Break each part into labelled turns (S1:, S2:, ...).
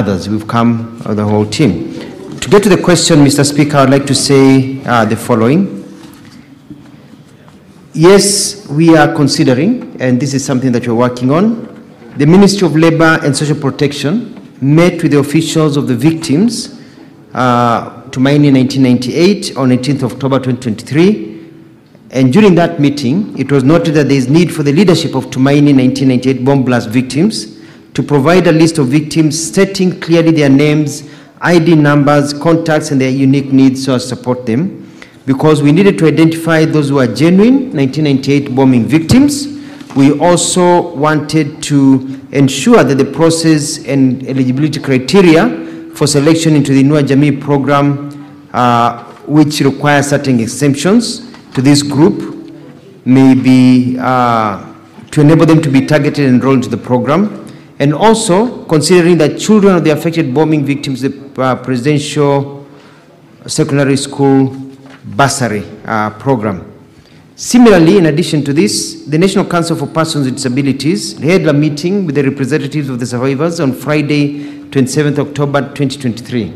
S1: others. We've come, the whole team. To get to the question, Mr. Speaker, I'd like to say the following. Yes, we are considering, and this is something that we're working on, the Ministry of Labor and Social Protection met with the officials of the victims Tumaini 1998 on 18th October 2023, and during that meeting, it was noted that there is need for the leadership of Tumaini 1998 bomb blast victims to provide a list of victims stating clearly their names, ID numbers, contacts, and their unique needs so as to support them, because we needed to identify those who are genuine 1998 bombing victims. We also wanted to ensure that the process and eligibility criteria for selection into the Inua Jamii program, which requires certain exemptions to this group, may be to enable them to be targeted and enrolled into the program. And also, considering that children of the affected bombing victims, the Presidential Secondary School Bursary program. Similarly, in addition to this, the National Council for Persons with Disabilities held a meeting with the representatives of the survivors on Friday, 27th October 2023.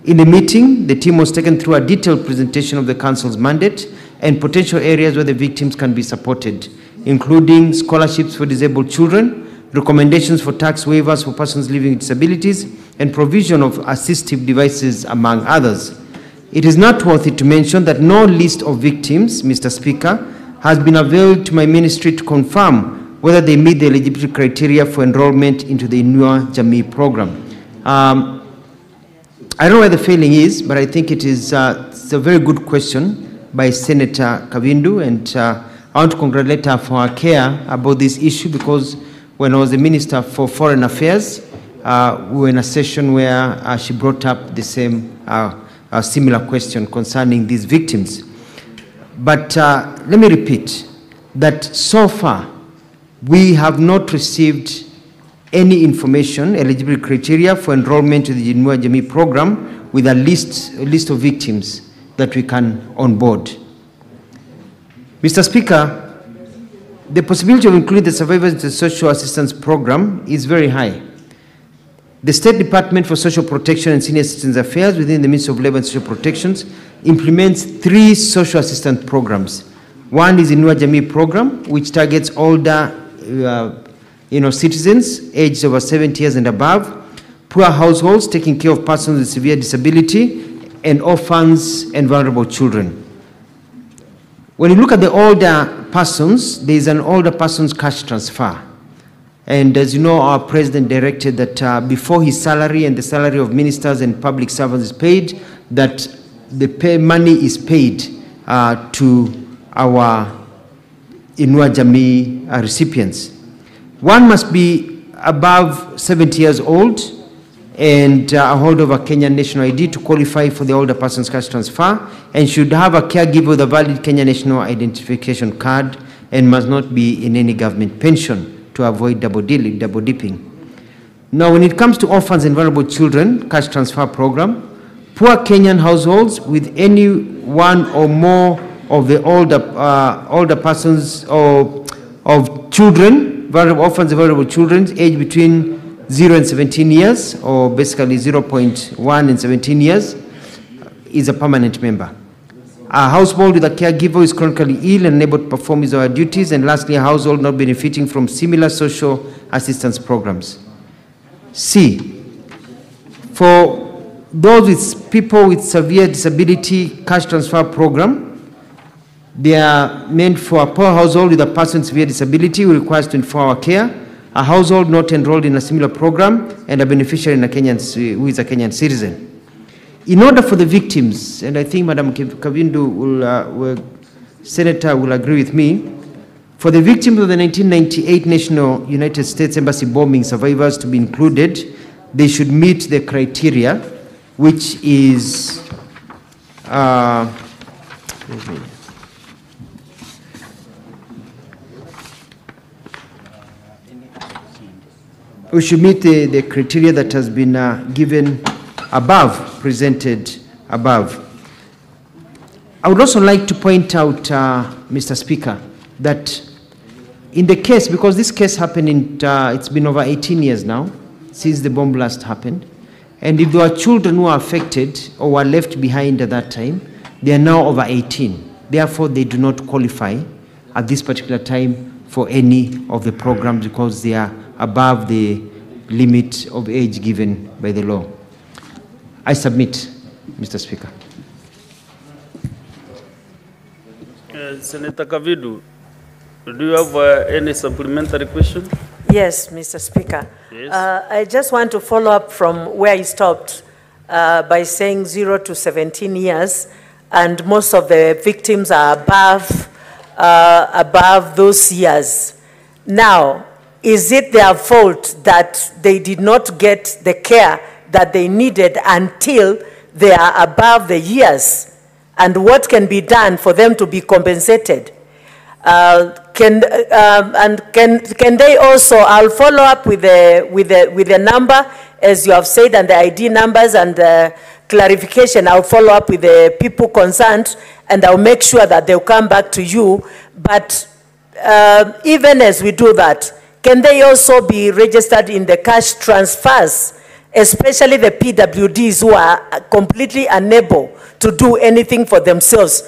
S1: In the meeting, the team was taken through a detailed presentation of the Council's mandate and potential areas where the victims can be supported, including scholarships for disabled children, recommendations for tax waivers for persons living with disabilities, and provision of assistive devices, among others. It is noteworthy to mention that no list of victims, Mr. Speaker, has been availed to my ministry to confirm whether they meet the eligibility criteria for enrollment into the Inua Jamii program. I don't know where the failing is, but I think it's a very good question by Senator Kavindu, and I want to congratulate her for her care about this issue, because when I was the Minister for Foreign Affairs, we were in a session where she brought up the same a similar question concerning these victims. But let me repeat that so far we have not received any information, eligibility criteria for enrollment to the Inua Jamii program with a list of victims that we can onboard. Mr. Speaker, the possibility of including the survivors in the social assistance program is very high. The State Department for Social Protection and Senior Citizens Affairs within the Ministry of Labor and Social Protections implements 3 social assistance programs. One is the Inua Jamii program, which targets older citizens aged over 70 years and above, poor households taking care of persons with severe disability, and orphans and vulnerable children. When you look at the older persons, there is an older persons cash transfer. And as you know, our president directed that before his salary and the salary of ministers and public servants is paid, that the money is paid to our Inua Jamii recipients. One must be above 70 years old and a holder of a Kenyan national ID to qualify for the older person's cash transfer, and should have a caregiver with a valid Kenyan national identification card, and must not be in any government pension, to avoid double dipping. Now, when it comes to orphans and vulnerable children cash transfer program, poor Kenyan households with any one or more of the older persons or of children, orphans and vulnerable children aged between 0 and 17 years, or basically 0.1 and 17 years, is a permanent member. A household with a caregiver is chronically ill and unable to perform his or her duties, and lastly, a household not benefiting from similar social assistance programs. C, for those with people with severe disability cash transfer program, they are meant for a poor household with a person with severe disability who requires 24-hour care, a household not enrolled in a similar program, and a beneficiary in who is a Kenyan citizen. In order for the victims, and I think Madam Kavindu Senator will agree with me, for the victims of the 1998 National United States Embassy bombing survivors to be included, they should meet the criteria, which is we should meet the criteria that has been given above, presented above. I would also like to point out, Mr. Speaker, that in the case, because this case happened in, it's been over 18 years now, since the bomb blast happened, And if there are children who are affected or were left behind at that time, they are now over 18. Therefore, they do not qualify at this particular time for any of the programs because they are above the limit of age given by the law. I submit, Mr. Speaker.
S2: Senator Kavidu, do you have any supplementary question?
S3: Yes, Mr. Speaker.
S2: Yes.
S3: I just want to follow up from where he stopped by saying 0 to 17 years, and most of the victims are above those years. Now, is it their fault that they did not get the care that they needed until they are above the years? And what can be done for them to be compensated? Can they also? I'll follow up with the number, as you have said, and the ID numbers and the clarification. I'll follow up with the people concerned, and I'll make sure that they'll come back to you. But even as we do that, can they also be registered in the cash transfers, especially the PWDs who are completely unable to do anything for themselves?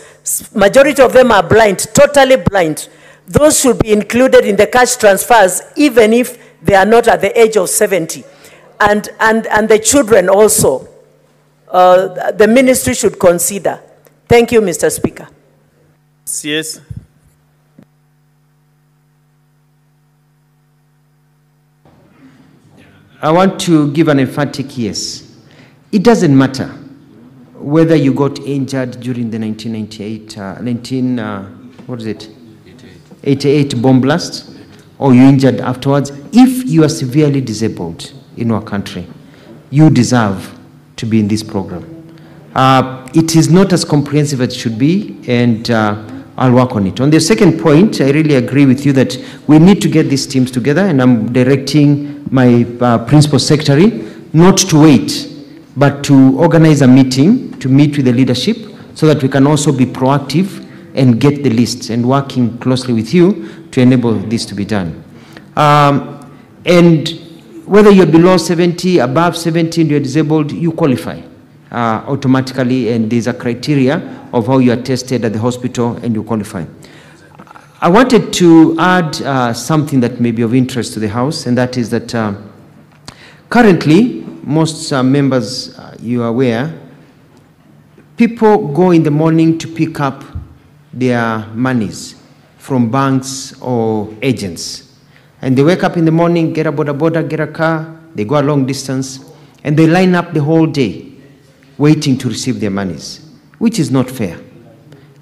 S3: Majority of them are blind, totally blind. Those should be included in the cash transfers, even if they are not at the age of 70. And the children also, the ministry should consider. Thank you, Mr. Speaker.
S2: Yes.
S1: I want to give an emphatic yes. It doesn't matter whether you got injured during the 88 bomb blast, or you injured afterwards. If you are severely disabled in our country, you deserve to be in this program. It is not as comprehensive as it should be, and I'll work on it. On the second point, I really agree with you that we need to get these teams together, and I'm directing my principal secretary not to wait, but to organize a meeting to meet with the leadership so that we can also be proactive and get the list, and working closely with you to enable this to be done. And whether you're below 70, above 70, and you're disabled, you qualify automatically, and there's a criteria of how you are tested at the hospital and you qualify. I wanted to add something that may be of interest to the House, and that is that currently, most members, you are aware, people go in the morning to pick up their monies from banks or agents. And they wake up in the morning, get a boda, get a car, they go a long distance, and they line up the whole day waiting to receive their monies, which is not fair.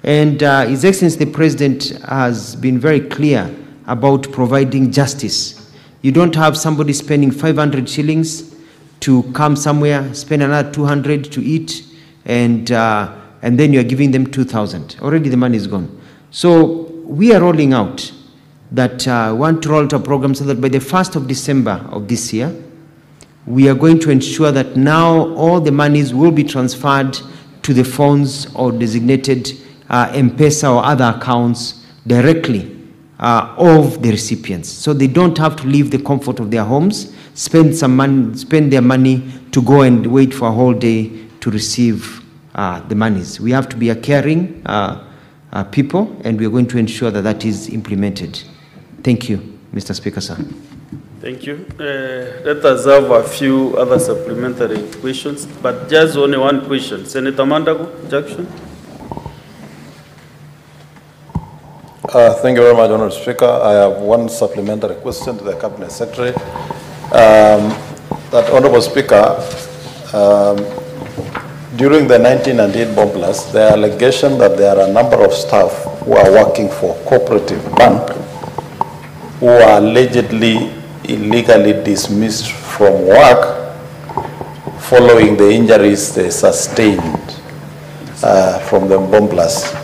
S1: And His Excellency the President has been very clear about providing justice. You don't have somebody spending 500 shillings to come somewhere, spend another 200 to eat, and then you are giving them 2,000. Already the money is gone. So we are rolling out that want to roll out a program so that by the 1st of December of this year, we are going to ensure that now all the monies will be transferred to the phones or designated M-Pesa or other accounts directly of the recipients. So they don't have to leave the comfort of their homes, spend their money to go and wait for a whole day to receive the monies. We have to be a caring people, and we are going to ensure that that is implemented. Thank you, Mr. Speaker, sir.
S2: Thank you. Let us have a few other supplementary questions, but just only one question. Senator Mandago, Jackson.
S4: Thank you very much, Honourable Speaker. I have one supplementary question to the Cabinet Secretary. That Honourable Speaker, during the 1998 bomb blast, there are allegations that there are a number of staff who are working for Cooperative Bank who are allegedly illegally dismissed from work following the injuries they sustained from the bomb blast.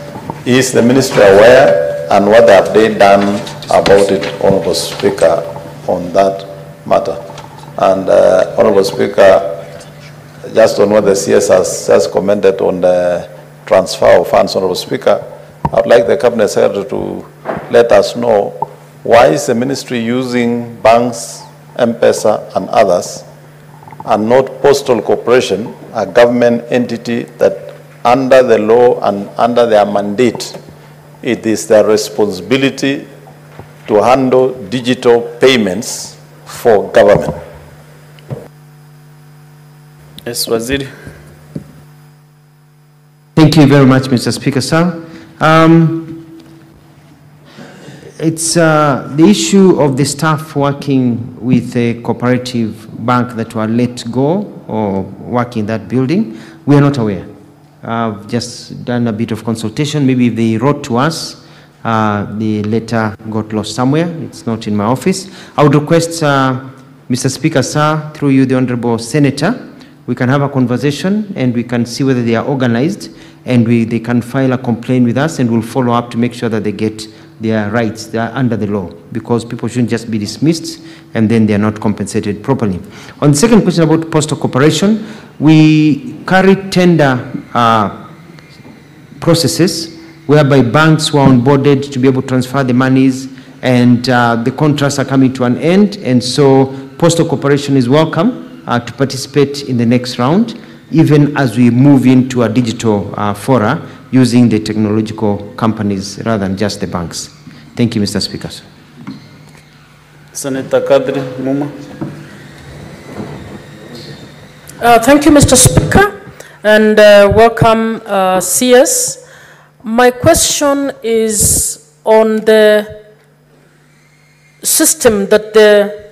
S4: Is the Ministry aware, and what have they done about it, Honourable Speaker, on that matter? And Honourable Speaker, just on what the CS has just commented on the transfer of funds, Honourable Speaker, I would like the Cabinet Secretary to let us know why is the Ministry using banks, M-Pesa and others and not postal corporation, a government entity that under the law and under their mandate, it is their responsibility to handle digital payments for government.
S2: Yes, Waziri.
S1: Thank you very much, Mr. Speaker, sir. It's the issue of the staff working with a cooperative bank that were let go or work in that building. We are not aware. I've just done a bit of consultation. Maybe if they wrote to us, the letter got lost somewhere. It's not in my office. I would request, Mr. Speaker, sir, through you, the Honorable Senator, we can have a conversation and we can see whether they are organized, and they can file a complaint with us, and we'll follow up to make sure that they get their rights. They are under the law, because people shouldn't just be dismissed and then they are not compensated properly. On the second question about postal corporation, we carry tender processes whereby banks were onboarded to be able to transfer the monies, and the contracts are coming to an end, and so postal corporation is welcome to participate in the next round, even as we move into a digital fora using the technological companies rather than just the banks. Thank you, Mr. Speaker.
S2: Senator Kadri Muma.
S5: Thank you, Mr. Speaker, and welcome, CS. My question is on the system that the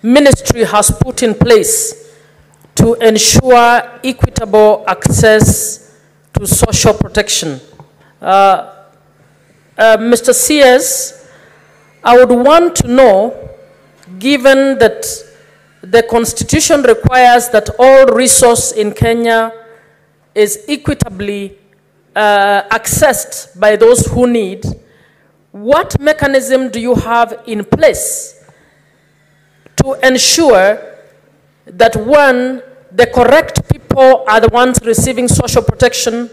S5: ministry has put in place to ensure equitable access to social protection. Mr. CS, I would want to know, given that the Constitution requires that all resource in Kenya is equitably accessed by those who need, what mechanism do you have in place to ensure that, one, the correct people are the ones receiving social protection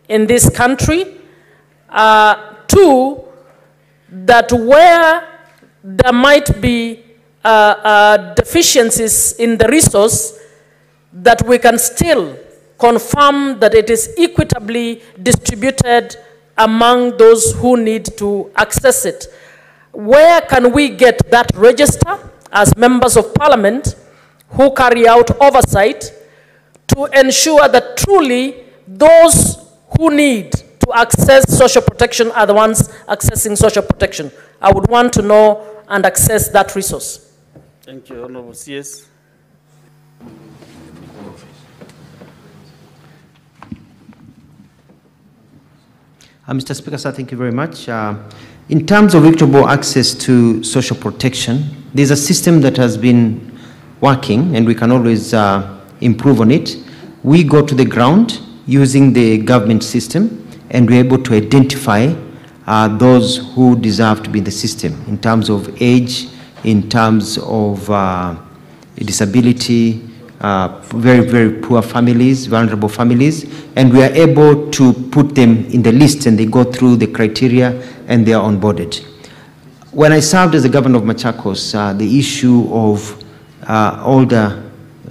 S5: in this country, two, that where there might be deficiencies in the resource, that we can still confirm that it is equitably distributed among those who need to access it. Where can we get that register as members of parliament who carry out oversight to ensure that truly those who need to access social protection are the ones accessing social protection? I would want to know and access that resource.
S2: Thank you, Honorable CS.
S1: Mr. Speaker, sir, thank you very much. In terms of equitable access to social protection, there's a system that has been working, and we can always improve on it. We go to the ground using the government system, and we're able to identify those who deserve to be in the system in terms of age, in terms of disability, very, very poor families, vulnerable families, and we are able to put them in the list, and they go through the criteria and they are onboarded. When I served as the governor of Machakos, the issue of older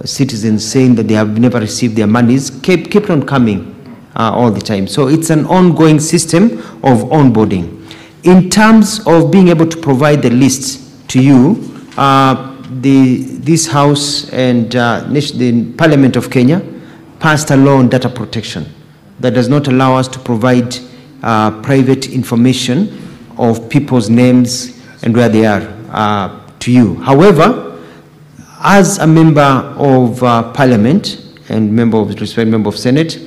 S1: citizens saying that they have never received their monies kept on coming all the time. So it's an ongoing system of onboarding. In terms of being able to provide the list to you, this House and the Parliament of Kenya passed a law on data protection that does not allow us to provide private information of people's names and where they are to you. However, as a member of Parliament and member of Senate,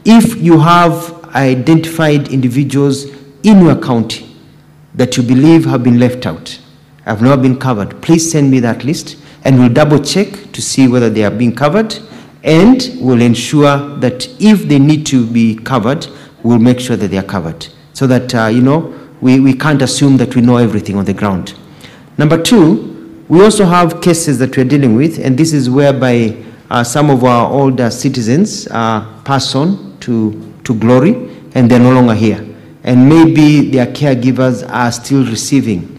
S1: if you have identified individuals in your county that you believe have been left out, have not been covered, please send me that list, and we'll double check to see whether they are being covered, and we'll ensure that if they need to be covered, we'll make sure that they are covered, so that we can't assume that we know everything on the ground. Number two, we also have cases that we're dealing with, and this is whereby some of our older citizens pass on to glory, and they're no longer here, and maybe their caregivers are still receiving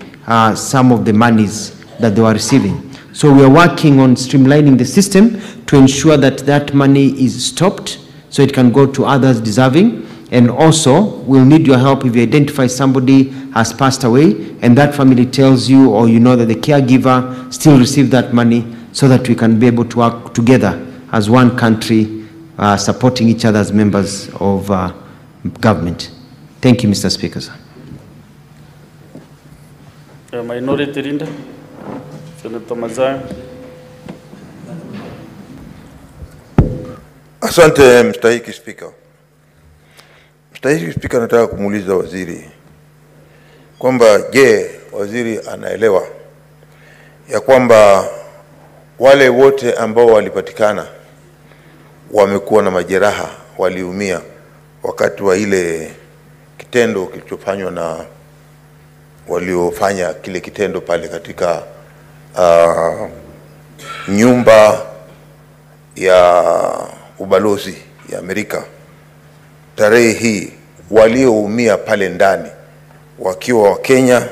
S1: some of the monies that they were receiving. So we are working on streamlining the system to ensure that that money is stopped so it can go to others deserving. And also, we'll need your help if you identify somebody has passed away and that family tells you, or you know that the caregiver still received that money, so that we can be able to work together as one country, supporting each other as members of government. Thank you, Mr. Speaker. Sir.
S2: Minority Leader, Senator Mazayo.
S6: Asante mstahiki Speaker. Mstahiki Speaker, nataka kumuuliza waziri kwamba je, waziri anaelewa ya kwamba wale wote ambao walipatikana wamekuwa na majeraha, waliumia wakati wa ile kitendo kilichofanywa na waliofanya kile kitendo pale katika nyumba ya ubalozi ya Amerika tarehe hii, walioumia pale ndani wakiwa wa Kenya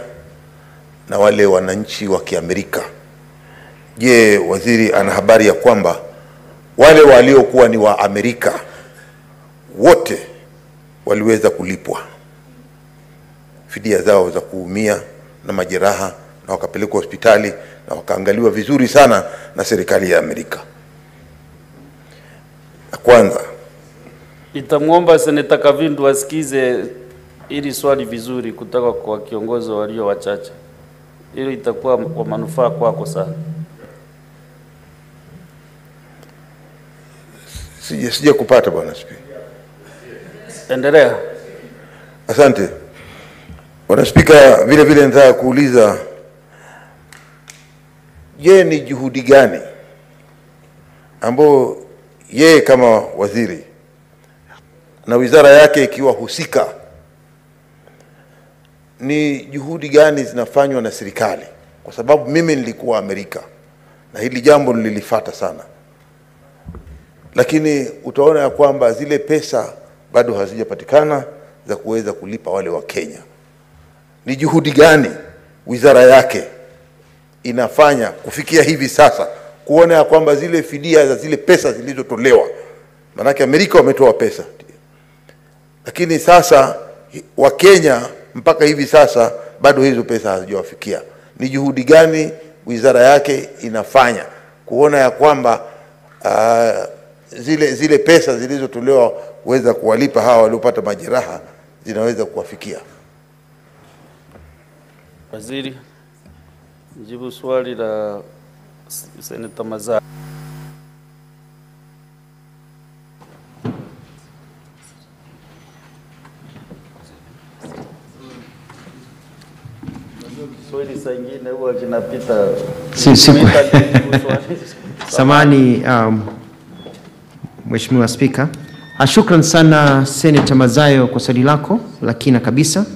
S6: na wale wananchi wa Kiamerika. Je, waziri ana habari ya kwamba wale waliokuwa ni wa Amerika wote waliweza kulipwa fidia zao za kuumia na majeraha na wakapelekwa hospitali na wakaangaliwa vizuri sana na serikali ya Amerika? Kwanza
S2: Nitamuomba Seneta Kavindu asikize ili swali vizuri kutoka kwa kiongozi walio wachache. Hilo itakuwa kwa manufaa kwako sana.
S6: Sija kupata bwana Speaker.
S2: Endelea.
S6: Asante. Bwana Speaker, vile vile nataka kuuliza, je, ni juhudi gani ambao yeye kama waziri na wizara yake ikiwa husika, ni juhudi gani zinafanywa na serikali? Kwa sababu mimi nilikuwa Amerika na hili jambo nililifuata sana, lakini utaona ya kwamba zile pesa bado hazijapatikana za kuweza kulipa wale wa Kenya. Ni juhudi gani wizara yake inafanya kufikia hivi sasa kuona ya kwamba zile fidia za zile pesa zilizotolewa, manake Amerika wametoa pesa, lakini sasa wa Kenya mpaka hivi sasa bado hizo pesa hazijawafikia? Ni juhudi gani wizara yake inafanya kuona ya kwamba zile pesa zilizotolewa kuweza kuwalipa hawa waliopata majeraha zinaweza kuwafikia?
S2: Waziri, jibu swali la Senator Mazayo. Swali singine huwa kinapita.
S1: Samani, Mheshimiwa Speaker. Shukran sana Senator Mazayo kwa swali lako la kina kabisa.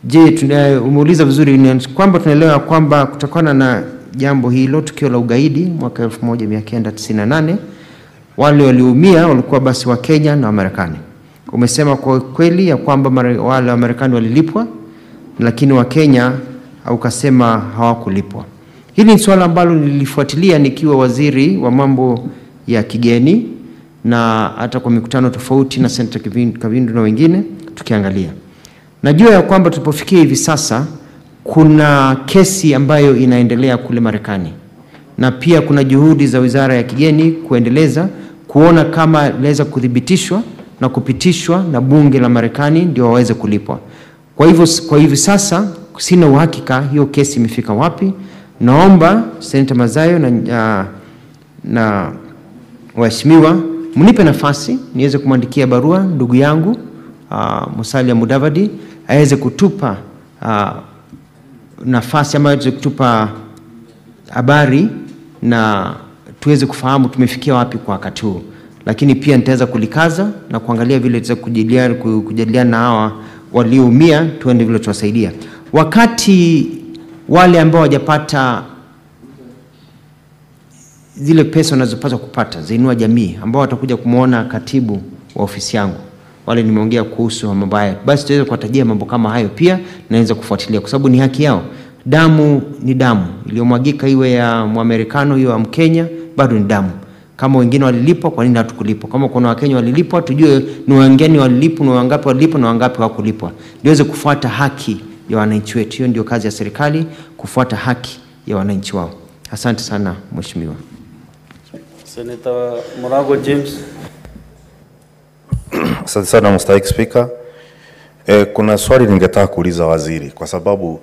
S1: Je, umeuliza vizuri, ni kwamba tunaelewa kwamba kutokana na jambo hilo, tukio la ugaidi mwaka 1998, wale walioumia walikuwa basi wa Kenya na Marekani. Umesema kwa kweli ya kwamba wale wa Marekani walilipwa, lakini wa Kenya ukasema hawakulipwa. Hili ni swala ambalo nilifuatilia nikiwa waziri wa mambo ya kigeni na hata kwa mikutano tofauti na Senator Kavindu na wengine tukiangalia. Najua ya kwamba tulipofikia hivi sasa kuna kesi ambayo inaendelea kule Marekani, na pia kuna juhudi za wizara ya kigeni kuendeleza kuona kama inaweza kuthibitishwa na kupitishwa na bunge la Marekani ndio waweze kulipwa. Kwa hivyo sasa sina uhakika hiyo kesi imefika wapi. Naomba Senator Mazayo na waheshimiwa mnipe nafasi niweze kumwandikia barua ndugu yangu Musalia Mudavadi aweze kutupa nafasi ambayo aweze kutupa habari na tuweze kufahamu tumefikia wapi kwa wakati huu. Lakini pia nitaweza kulikaza na kuangalia vile tutaweza kujadiliana na hawa walioumia, tuende vile tuwasaidia. Wakati wale ambao hawajapata zile pesa wanazopaswa kupata zainua jamii, ambao watakuja kumuona katibu wa ofisi yangu, wale nimeongea kuhusu mambo haya, basi tuweze kuwatajia mambo kama hayo pia naweza kufuatilia, kwa sababu ni haki yao. Damu ni damu iliyomwagika, iwe ya Muamerikano iwe ya Mkenya, bado ni damu. Kama wengine walilipwa, kwa nini hatukulipwa? Kama kuna Wakenya walilipwa, tujue ni wengine walilipwa, ni wangapi walilipwa na wangapi hawakulipwa. Niweze kufuata haki ya wananchi wetu. Hiyo ndio kazi ya serikali, kufuata haki ya wananchi wao. Asante sana mheshimiwa.
S2: Senator Murago James.
S7: Asante sana mstahiki Speaker. Kuna swali ningetaka kuuliza waziri, kwa sababu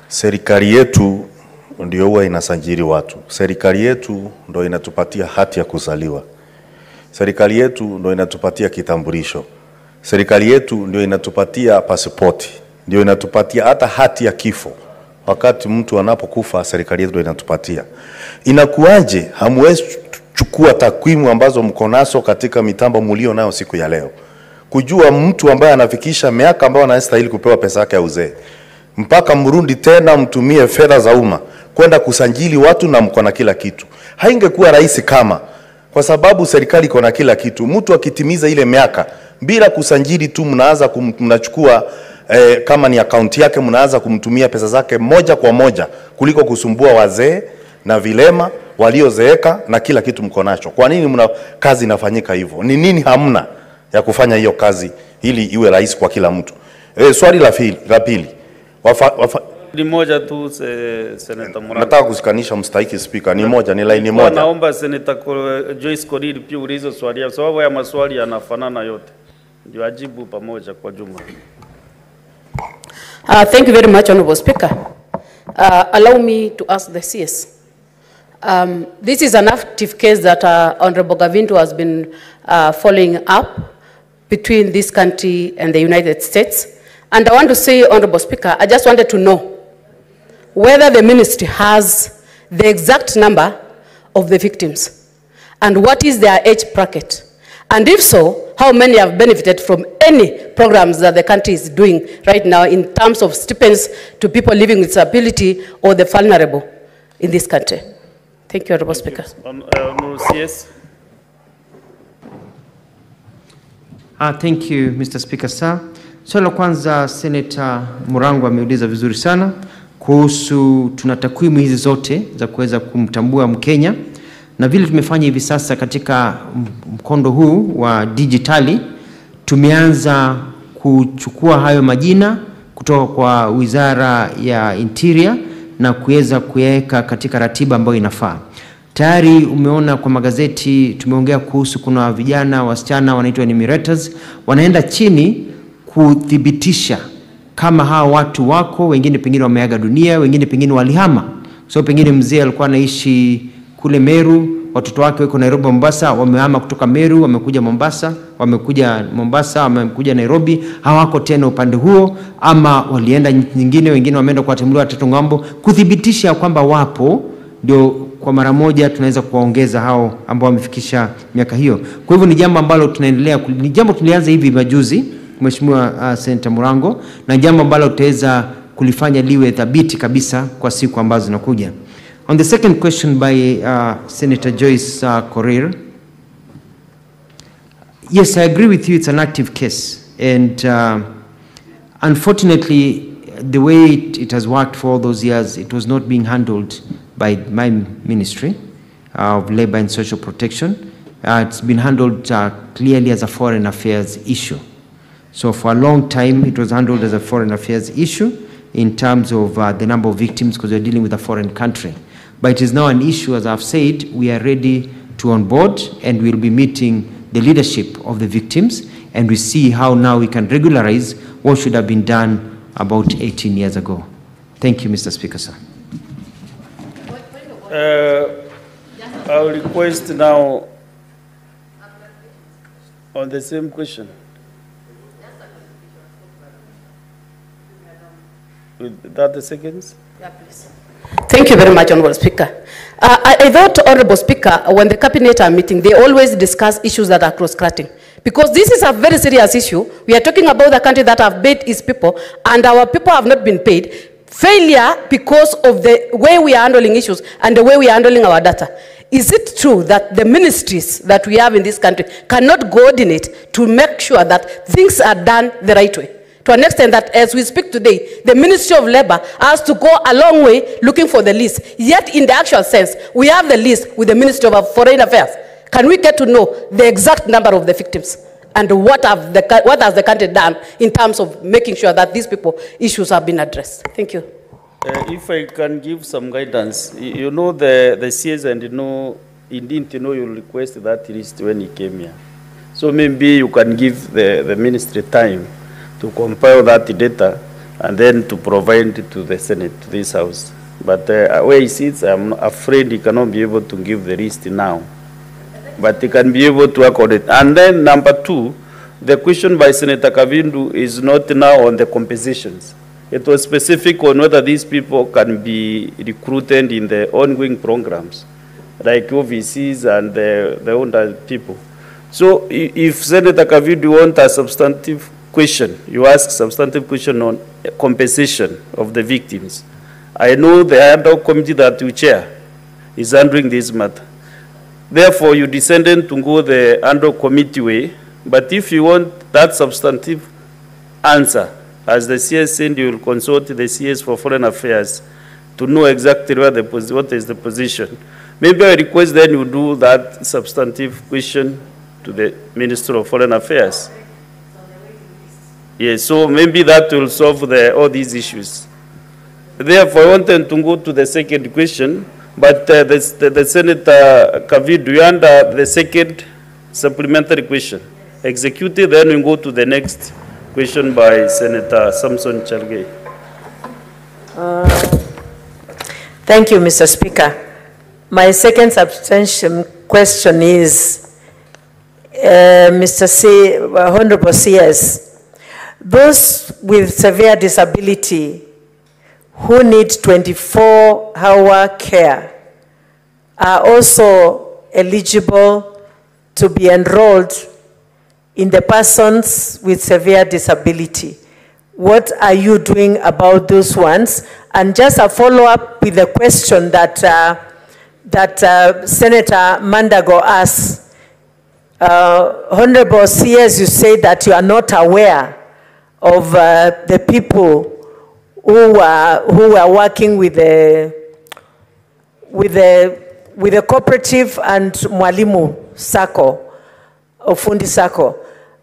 S7: serikali yetu ndio huwa inasajili watu. Serikali yetu ndio inatupatia hati ya kuzaliwa. Serikali yetu ndio inatupatia kitambulisho. Serikali yetu ndio inatupatia pasipoti. Ndio inatupatia hata hati ya kifo. Wakati mtu anapokufa, serikali yetu ndio inatupatia. Inakuaje hamwezi chukua takwimu ambazo mko nazo katika mitambo mlio nayo siku ya leo, kujua mtu ambaye anafikisha miaka ambayo anastahili kupewa pesa yake ya uzee, mpaka mrundi tena mtumie fedha za umma kwenda kusajili watu na mko na kila kitu? Haingekuwa rahisi kama, kwa sababu serikali iko na kila kitu, mtu akitimiza ile miaka bila kusajili tu mnaanza mnachukua kama ni akaunti yake mnaanza kumtumia pesa zake moja kwa moja, kuliko kusumbua wazee na vilema waliozeeka na kila kitu mko nacho. Kwa nini kazi inafanyika hivyo? Ni nini hamna ya kufanya hiyo kazi ili iwe rahisi kwa kila mtu? Swali la pili.
S2: Ni moja tu Senator Murago.
S7: Nataka kusikanisha mstahiki Speaker, ni moja, ni line moja.
S2: Naomba Senator Joyce Korir pia ulizo swali, sababu ya maswali yanafanana yote. Ndio ajibu pamoja kwa jumla.
S5: Thank you very much, Honorable Speaker. Allow me to ask the CS. This is an active case that Honorable Gavinto has been following up between this country and the United States. And I want to say, Honorable Speaker, I just wanted to know whether the ministry has the exact number of the victims and what is their age bracket. And if so, how many have benefited from any programs that the country is doing right now in terms of stipends to people living with disability or the vulnerable in this country? Thank you, Honorable Speaker.
S2: CS.
S1: Thank you, Mr. Speaker, sir. Swali la kwanza Senator Murago ameuliza vizuri sana kuhusu tuna takwimu hizi zote za kuweza kumtambua Mkenya, na vile tumefanya hivi sasa katika mkondo huu wa digitali. Tumeanza kuchukua hayo majina kutoka kwa Wizara ya Interior na kuweza kuyaweka katika ratiba ambayo inafaa. Tayari umeona kwa magazeti tumeongea kuhusu kuna vijana wasichana wanaitwa enumerators, wanaenda chini kuthibitisha kama hawa watu wako, wengine pengine wameaga dunia, wengine pengine walihama. So pengine mzee alikuwa anaishi kule Meru, watoto wake wako Nairobi, Mombasa, wamehama kutoka Meru, wamekuja Mombasa, wamekuja Nairobi, hawako tena upande huo, ama walienda nyingine, wengine wameenda kuwatembelea watoto ngambo, kuthibitisha kwamba wapo, ndio kwa mara moja tunaweza kuwaongeza hao ambao wamefikisha miaka hiyo. Kwa hivyo ni jambo ambalo tunaendelea, ni jambo tulianza hivi majuzi Mheshimiwa Senator Murago, na jambo ambalo tutaweza kulifanya liwe thabiti kabisa kwa siku ambazo zinakuja. On the second question by Senator Joyce Korir, yes, I agree with you, it's an active case, and unfortunately the way it has worked for all those years, it was not being handled by my Ministry of Labor and Social Protection. It's been handled clearly as a foreign affairs issue. So for a long time, it was handled as a foreign affairs issue in terms of the number of victims, because we're dealing with a foreign country. But it is now an issue, as I've said, we are ready to onboard, and we'll be meeting the leadership of the victims, and we see how now we can regularize what should have been done about 18 years ago. Thank you, Mr. Speaker, sir.
S2: I'll request now on the same question. With 30 seconds.
S5: Yeah, please. Thank you very much, Honorable Speaker. I thought, Honorable Speaker, when the cabinet are meeting, they always discuss issues that are cross-cutting. Because this is a very serious issue. We are talking about the country that have paid its people, and our people have not been paid. Failure because of the way we are handling issues and the way we are handling our data. Is it true that the ministries that we have in this country cannot coordinate to make sure that things are done the right way? To an extent that as we speak today, the Ministry of Labor has to go a long way looking for the list. Yet in the actual sense, we have the list with the Ministry of Foreign Affairs. Can we get to know the exact number of the victims? And what has the country done in terms of making sure that these people issues have been addressed? Thank you.
S2: If I can give some guidance, you know the CS and indeed you'll request that list when he came here. So maybe you can give the ministry time to compile that data and then to provide it to the Senate, to this House. But where he sits, I'm afraid he cannot be able to give the list now. But he can be able to work on it. And then number two, the question by Senator Kavindu is not now on the compensations. It was specific on whether these people can be recruited in the ongoing programs, like OVCs and the older people. So if Senator Kavindu wants a substantive question, you ask substantive question on compensation of the victims. I know the ad hoc committee that you chair is handling this matter. Therefore, you descended to go the ad hoc committee way, but if you want that substantive answer, as the CS said, you will consult the CS for Foreign Affairs to know exactly what is the position. Maybe I request then you do that substantive question to the Minister of Foreign Affairs. Yes, so maybe that will solve all these issues. Therefore, I wanted to go to the second question, but the Senator Kavindu, you under the second supplementary question. Executed, then we go to the next question by Senator Samson Chalgei.
S3: Thank you, Mr. Speaker. My second substantial question is, Honorable CS, those with severe disability who need 24-hour care are also eligible to be enrolled in the persons with severe disability. What are you doing about those ones? And just a follow-up with the question that, Senator Mandago asked. Honorable CS, you say that you are not aware of the people who are working with the cooperative and Mwalimu Sacco, or Fundi Sacco.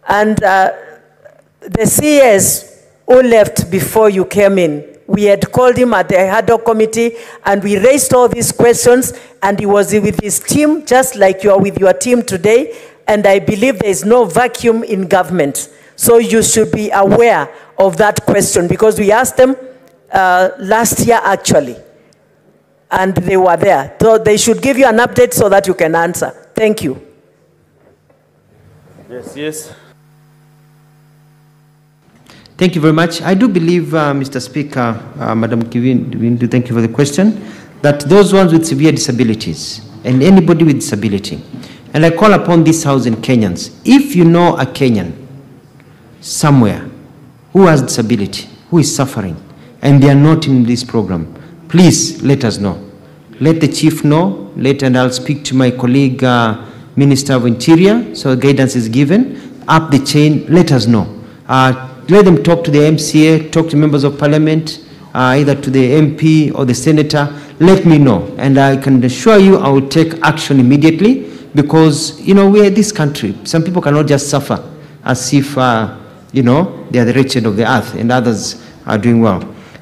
S3: And the CS who left before you came in, we had called him at the ad hoc committee and we raised all these questions, and he was with his team, just like you are with your team today. And I believe there is no vacuum in government. So you should be aware of that question, because we asked them last year actually, and they were there. So they should give you an update so that you can answer. Thank you.
S2: Yes.
S1: Thank you very much. I do believe, Mr. Speaker, Madam Kivindu, thank you for the question, that those ones with severe disabilities and anybody with disability, and I call upon this House and Kenyans, if you know a Kenyan somewhere who has disability, who is suffering, and they are not in this program, please let us know. Let the chief know, and I'll speak to my colleague, Minister of Interior, so guidance is given. Up the chain, let us know. Let them talk to the MCA, talk to members of parliament, either to the MP or the senator. Let me know, and I can assure you I will take action immediately, because, you know, we are this country. Some people cannot just suffer as if, you know, they are the wretched of the earth and others are doing well.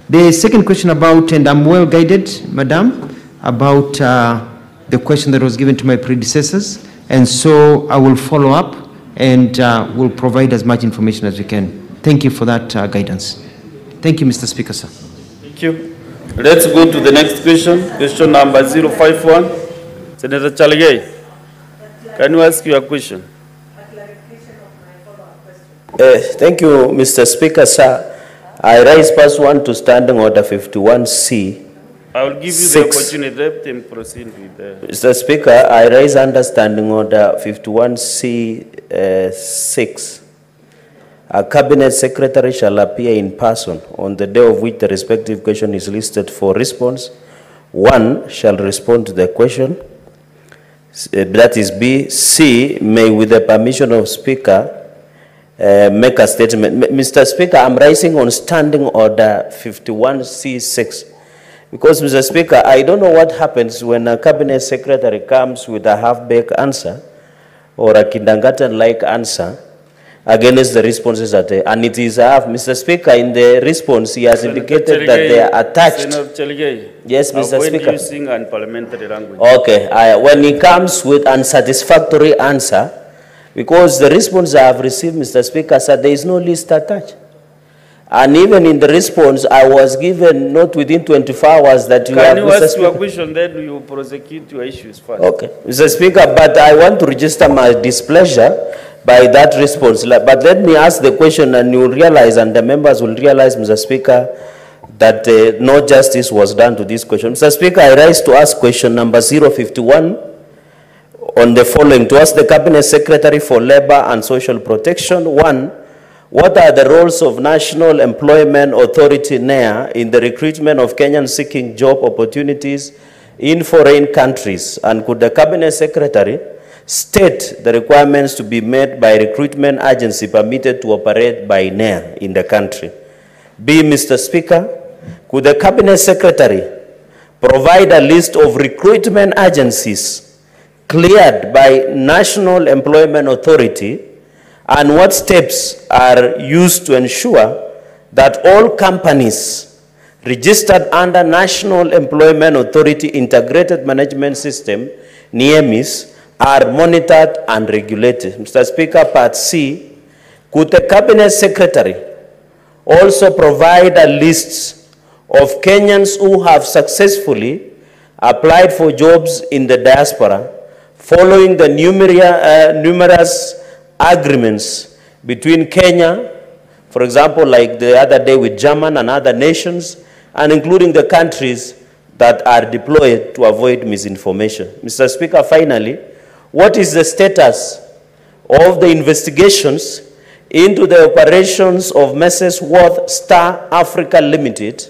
S1: The second question about, and I'm well guided, Madam, about the question that was given to my predecessors, and so I will follow up and will provide as much information as we can. Thank you for that guidance. Thank you, Mr. Speaker, sir.
S2: Thank you. Let's go to the next question. Question number 051. Senator Chalgei, can you ask your question?
S8: Thank you, Mr. Speaker, sir. I raise first one to Standing Order 51C.
S2: I will give you the opportunity. Let them proceed with the...
S8: Mr. Speaker, I raise under Standing Order 51C 6. A Cabinet Secretary shall appear in person on the day of which the respective question is listed for response. One shall respond to the question. That is B. C. May, with the permission of Speaker, make a statement. Mr. Speaker, I'm raising on Standing Order 51C6. Because, Mr. Speaker, I don't know what happens when a cabinet secretary comes with a half-baked answer or a kindergarten-like answer against the responses that and it is Mr. Speaker, in the response, he has indicated that they are attached. Yes, Mr. Speaker.
S2: Using unparliamentary language.
S8: Okay, when he comes with unsatisfactory answer, because the response I have received, Mr. Speaker, said there is no list attached. And even in the response, I was given not within 24 hours that you have, Mr. Speaker. Can you ask your
S2: question, then you prosecute your issues first.
S8: Okay, Mr. Speaker, but I want to register my displeasure by that response. But let me ask the question, and you will realize, and the members will realize, Mr. Speaker, that no justice was done to this question. Mr. Speaker, I rise to ask question number 051 on the following, to ask the Cabinet Secretary for Labor and Social Protection. 1, what are the roles of National Employment Authority (NEA) in the recruitment of Kenyans seeking job opportunities in foreign countries? And could the Cabinet Secretary state the requirements to be met by recruitment agency permitted to operate by NEA in the country? B, Mr. Speaker, could the Cabinet Secretary provide a list of recruitment agencies cleared by National Employment Authority, and what steps are used to ensure that all companies registered under National Employment Authority Integrated Management System, NEMIS, are monitored and regulated? Mr. Speaker, part C, could the Cabinet Secretary also provide a list of Kenyans who have successfully applied for jobs in the diaspora following the numerous agreements between Kenya, for example, like the other day with Germany and other nations, and including the countries that are deployed to avoid misinformation? Mr. Speaker, finally, what is the status of the investigations into the operations of Mrs. Worth Star Africa Limited,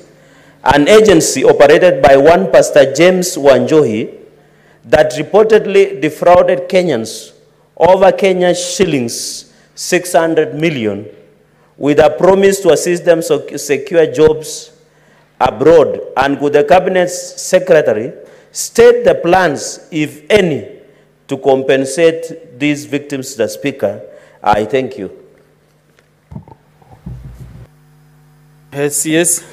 S8: an agency operated by one Pastor James Wanjohi that reportedly defrauded Kenyans over Kenya's shillings 600 million with a promise to assist them to secure jobs abroad? And could the Cabinet Secretary state the plans, if any, to compensate these victims, the Speaker? I thank you.
S2: Yes.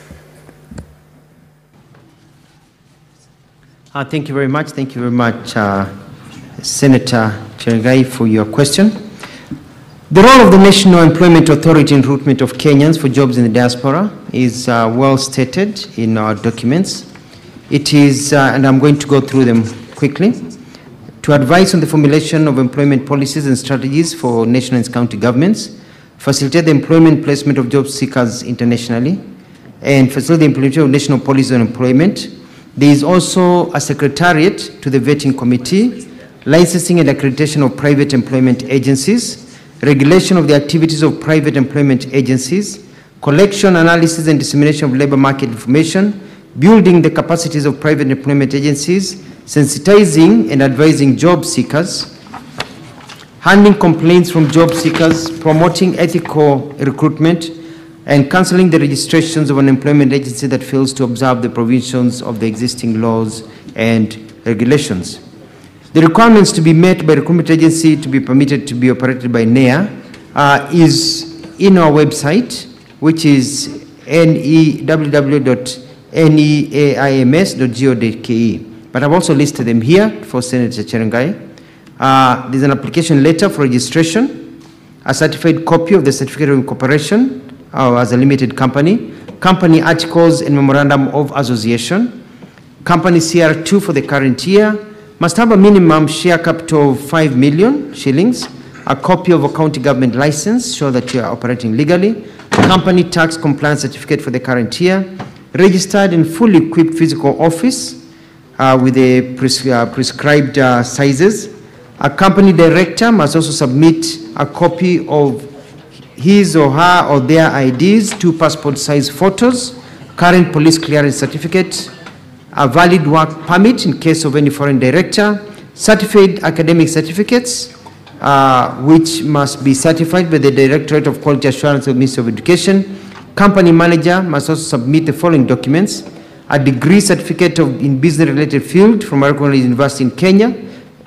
S1: Thank you very much. Thank you very much, Senator Cherengai, for your question. The role of the National Employment Authority in recruitment of Kenyans for jobs in the diaspora is well stated in our documents. It is, and I'm going to go through them quickly, to advise on the formulation of employment policies and strategies for national and county governments, facilitate the employment placement of job seekers internationally, and facilitate the implementation of national policies on employment. There is also a secretariat to the vetting committee, licensing and accreditation of private employment agencies, regulation of the activities of private employment agencies, collection, analysis, and dissemination of labor market information, building the capacities of private employment agencies, sensitizing and advising job seekers, handling complaints from job seekers, promoting ethical recruitment, and cancelling the registrations of an employment agency that fails to observe the provisions of the existing laws and regulations. The requirements to be met by recruitment agency to be permitted to be operated by NEA is in our website, which is www.neaims.go.ke. But I've also listed them here for Senator Cherengai. There's an application letter for registration, a certified copy of the certificate of incorporation as a limited company, company articles and memorandum of association, company CR2 for the current year, must have a minimum share capital of 5 million shillings, a copy of a county government license, show that you are operating legally, company tax compliance certificate for the current year, registered and fully equipped physical office with the prescribed sizes. A company director must also submit a copy of his or her or their IDs, 2 passport size photos, current police clearance certificate, a valid work permit in case of any foreign director, certified academic certificates, which must be certified by the Directorate of Quality Assurance of the Ministry of Education. Company manager must also submit the following documents: a degree certificate in business-related field from a recognized university in Kenya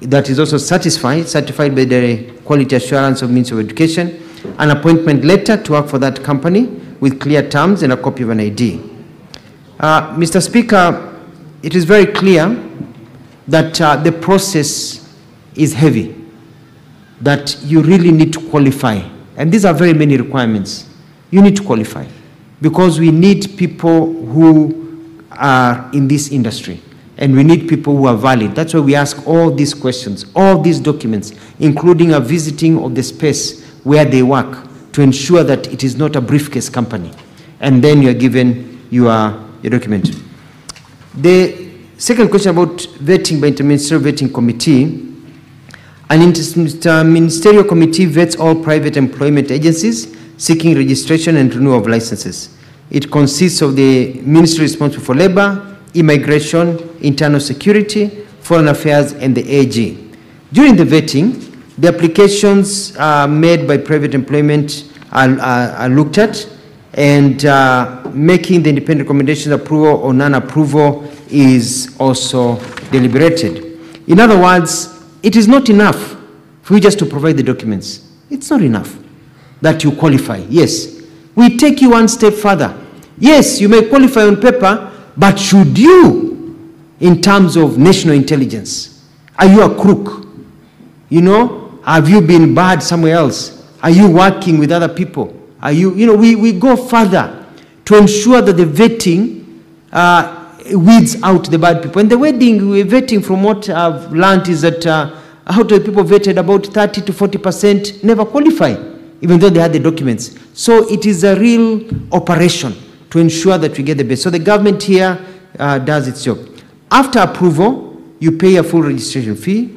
S1: that is also certified by the Quality Assurance of the Ministry of Education, an appointment letter to work for that company with clear terms, and a copy of an ID. Mr. Speaker, it is very clear that the process is heavy, that you really need to qualify. And these are very many requirements. You need to qualify because we need people who are in this industry and we need people who are valid. That's why we ask all these questions, all these documents, including a visiting of the space where they work to ensure that it is not a briefcase company. And then you are given your document. The second question about vetting by Interministerial Vetting Committee. An interministerial committee vets all private employment agencies seeking registration and renewal of licenses. It consists of the ministry responsible for labor, immigration, internal security, foreign affairs, and the AG. During the vetting, the applications made by private employment are looked at, and making the independent recommendations approval or non-approval is also deliberated. In other words, it is not enough for you just to provide the documents. It's not enough that you qualify. Yes, we take you one step further. Yes, you may qualify on paper, but should you, in terms of national intelligence, are you a crook? You know, have you been bad somewhere else? Are you working with other people? Are you, we go further to ensure that the vetting weeds out the bad people. And the vetting from what I've learned is that out of the people vetted, about 30 to 40% never qualify, even though they had the documents. So it is a real operation to ensure that we get the best. So the government here does its job. After approval, you pay a full registration fee,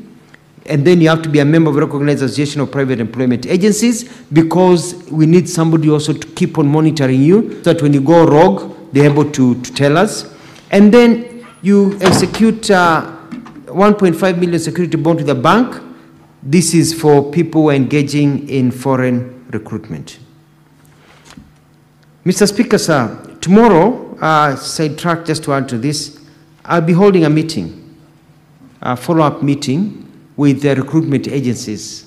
S1: and then you have to be a member of a recognized association of private employment agencies, because we need somebody also to keep on monitoring you, so that when you go rogue, they're able to tell us. And then you execute 1.5 million security bond with the bank. This is for people who are engaging in foreign recruitment. Mr. Speaker, sir, tomorrow, sidetrack just to add to this, I'll be holding a meeting, a follow-up meeting with the recruitment agencies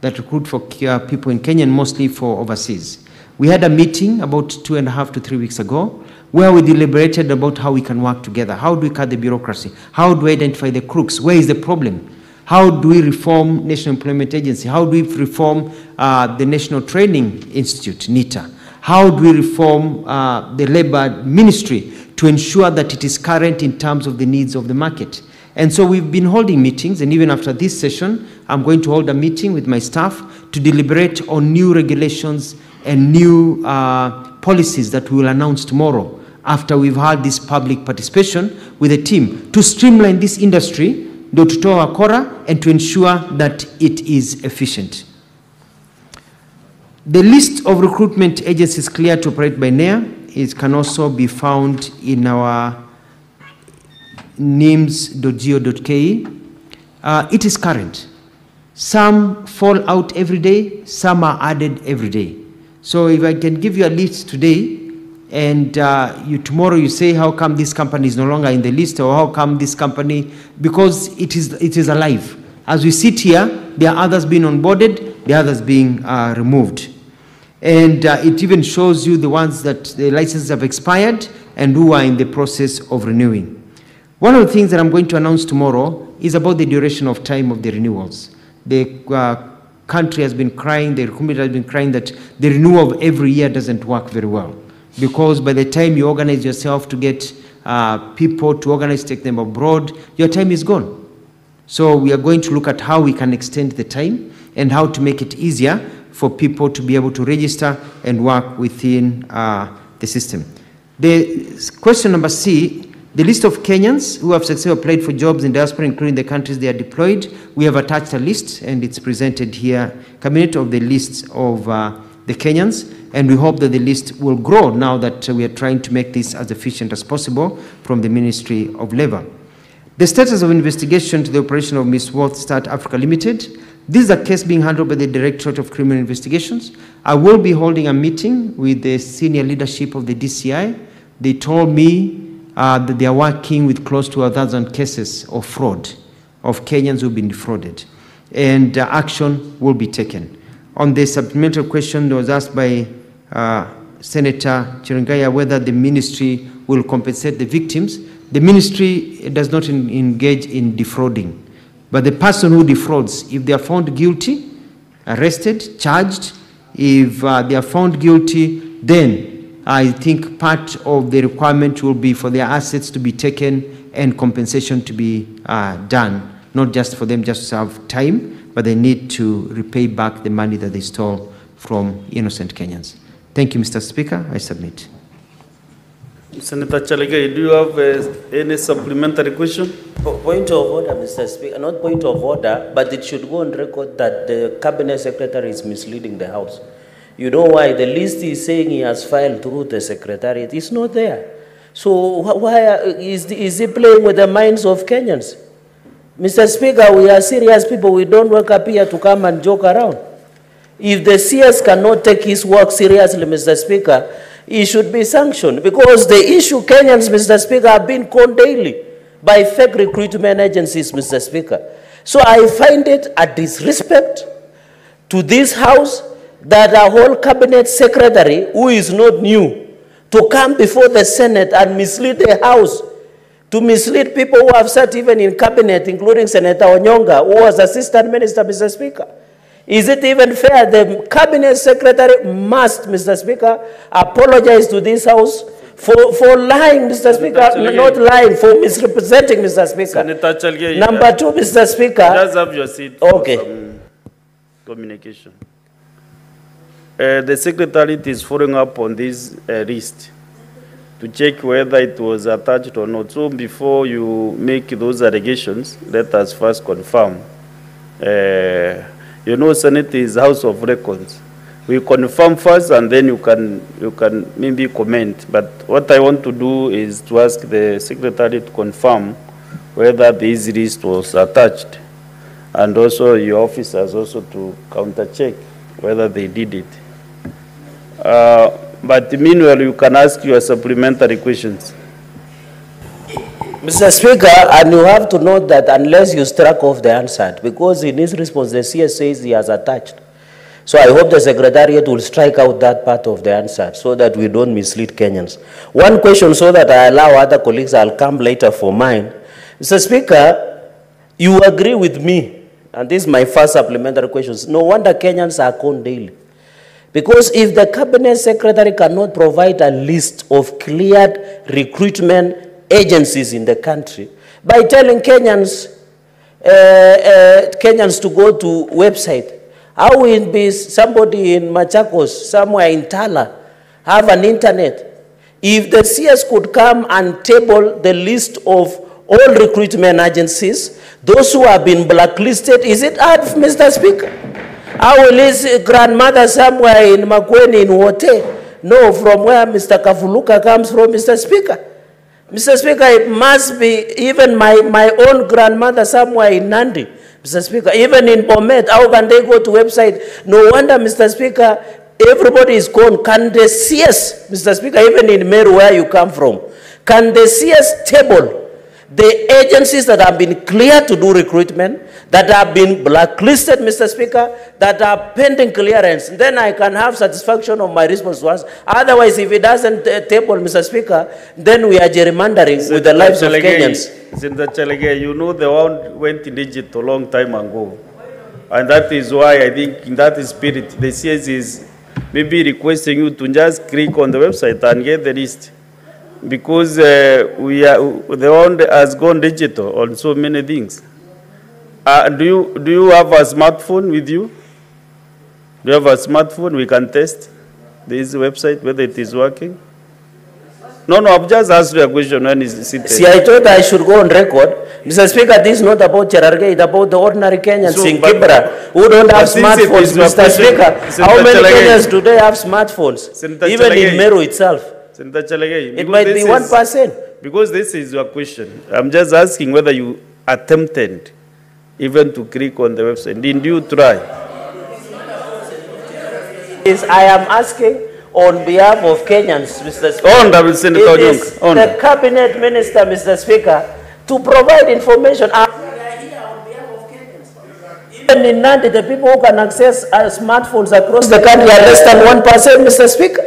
S1: that recruit for people in Kenya and mostly for overseas. We had a meeting about 2.5 to 3 weeks ago where we deliberated about how we can work together. How do we cut the bureaucracy? How do we identify the crooks? Where is the problem? How do we reform National Employment Agency? How do we reform the National Training Institute, NITA? How do we reform the Labor Ministry to ensure that it is current in terms of the needs of the market? And so we've been holding meetings, and even after this session, I'm going to hold a meeting with my staff to deliberate on new regulations and new policies that we will announce tomorrow after we've had this public participation with a team to streamline this industry, to toa wakora, and to ensure that it is efficient. The list of recruitment agencies cleared to operate by NEA can also be found in our nims.go.ke. It is current. Some fall out every day, some are added every day. So if I can give you a list today, and tomorrow you say, how come this company is no longer in the list, or how come this company, because it is alive. As we sit here, there are others being onboarded, the others being removed. And it even shows you the ones that the licenses have expired and who are in the process of renewing. One of the things that I'm going to announce tomorrow is about the duration of time of the renewals. The country has been crying, the community has been crying that the renewal of every year doesn't work very well, because by the time you organize yourself to get people to organize, take them abroad, your time is gone. So we are going to look at how we can extend the time and how to make it easier for people to be able to register and work within the system. The question number C, the list of Kenyans who have successfully applied for jobs in diaspora, including the countries they are deployed. We have attached a list, and it's presented here, cabinet, of the list of the Kenyans, and we hope that the list will grow now that we are trying to make this as efficient as possible from the Ministry of Labor. The status of investigation to the operation of Miss World Start Africa Limited. This is a case being handled by the Directorate of Criminal Investigations. I will be holding a meeting with the senior leadership of the DCI. They told me that they are working with close to 1,000 cases of fraud, of Kenyans who have been defrauded, and action will be taken. On the supplementary question that was asked by Senator Chirangaya, whether the ministry will compensate the victims, the ministry does not engage in defrauding. But the person who defrauds, if they are found guilty, arrested, charged, if they are found guilty, then I think part of the requirement will be for their assets to be taken and compensation to be done, not just for them just to have time, but they need to repay back the money that they stole from innocent Kenyans. Thank you, Mr. Speaker. I submit.
S2: Senator Chalagai, do you have any supplementary question?
S8: Point of order, Mr. Speaker. Not point of order, but it should go on record that the Cabinet Secretary is misleading the House. You know why? The list is saying he has filed through the Secretariat. It's not there. So why is he playing with the minds of Kenyans? Mr. Speaker, we are serious people. We don't wake up here to come and joke around. If the CS cannot take his work seriously, Mr. Speaker, he should be sanctioned, because the issue Kenyans, Mr. Speaker, have been conned daily by fake recruitment agencies, Mr. Speaker. So I find it a disrespect to this House that a whole Cabinet Secretary, who is not new, to come before the Senate and mislead the House, to mislead people who have sat even in Cabinet, including Senator Onyonga, who was Assistant Minister, Mr. Speaker. Is it even fair? The Cabinet Secretary must, Mr. Speaker, apologize to this House for lying, Mr. Speaker, not lying, for misrepresenting, Mr. Speaker.
S2: Senator Chalgay,
S8: Number two, Mr. Speaker.
S2: Just have your seat
S8: okay.
S2: for some communication. The Secretariat is following up on this list to check whether it was attached or not. So before you make those allegations, let us first confirm. You know, Senate is House of Records. We confirm first, and then you can maybe comment. But what I want to do is to ask the Secretary to confirm whether this list was attached, and also your officers also to counter-check whether they did it. But meanwhile, you can ask your supplementary questions.
S8: Mr. Speaker, and you have to note that unless you struck off the answer, because in his response, the CS says he has attached. So I hope the Secretariat will strike out that part of the answer so that we don't mislead Kenyans. One question so that I allow other colleagues, I'll come later for mine. Mr. Speaker, you agree with me, and this is my first supplementary question. No wonder Kenyans are conned daily. Because if the Cabinet Secretary cannot provide a list of cleared recruitment agencies in the country, by telling Kenyans to go to website, how will be somebody in Machakos, somewhere in Tala, have an internet? If the CS could come and table the list of all recruitment agencies, those who have been blacklisted, is it hard, Mr. Speaker? How will his grandmother somewhere in makwiny in Wote know from where Mr. Kafuluka comes from, Mr. Speaker? Mr. Speaker, it must be even my own grandmother somewhere in Nandi, Mr. Speaker, even in Bomet, how can they go to website? No wonder, Mr. Speaker, everybody is gone. Can the CS, Mr. Speaker, even in Meru where you come from, can the CS table the agencies that have been cleared to do recruitment, that have been blacklisted, Mr. Speaker, that are pending clearance? Then I can have satisfaction of my response to us. Otherwise, if it doesn't table, Mr. Speaker, then we are gerrymandering with the lives of Kenyans.
S2: Senator Chalgay, you know the one went digital a long time ago. And that is why I think in that spirit, the CS is maybe requesting you to just click on the website and get the list. Because the one has gone digital on so many things. Do you have a smartphone with you? Do you have a smartphone? We can test this website, whether it is working. No, I've just asked you a question when is it.
S8: See, I thought I should go on record. Mr. Speaker, this is not about Cherargei, it's about the ordinary Kenyans in Kibra who don't have smartphones, Mr. Speaker. How many Kenyans do they have smartphones? Even in Meru itself.
S2: Senator Chalgay,
S8: it might be 1%.
S2: Because this is your question. I'm just asking whether you attempted even to click on the website. Did you try?
S8: Is I am asking on behalf of Kenyans, Mr. Speaker.
S2: It
S8: is the Cabinet Minister, Mr. Speaker, to provide information. Even in Nandi, the people who can access smartphones across the country are less than 1%, Mr. Speaker.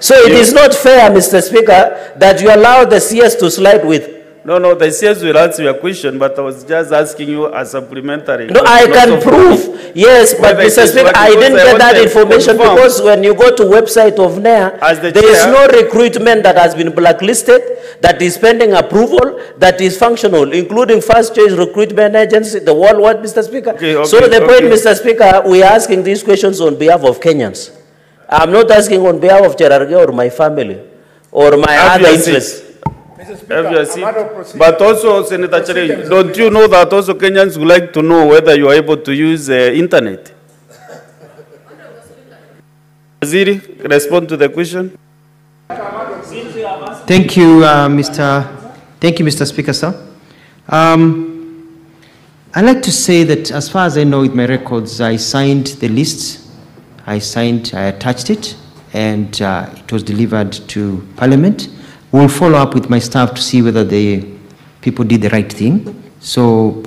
S8: So it is not fair, Mr. Speaker, that you allow the CS to slide with.
S2: No, the CS will answer your question, but I was just asking you a supplementary.
S8: No, I can prove, yes, but Mr. Speaker, I didn't get that information because when you go to website of NEA, there is no recruitment that has been blacklisted, that is pending approval, that is functional, including first choice recruitment agency, the worldwide, Mr. Speaker. So the point, Mr. Speaker, we are asking these questions on behalf of Kenyans. I'm not asking on behalf of Cherargei or my family or my other interests.
S2: But also, Senator Cherargei, don't you know that also Kenyans would like to know whether you are able to use internet? Waziri, respond to the question.
S1: Thank you, Mr. Speaker, sir. I'd like to say that as far as I know with my records, I signed the list. I attached it, and it was delivered to Parliament. We'll follow up with my staff to see whether the people did the right thing. So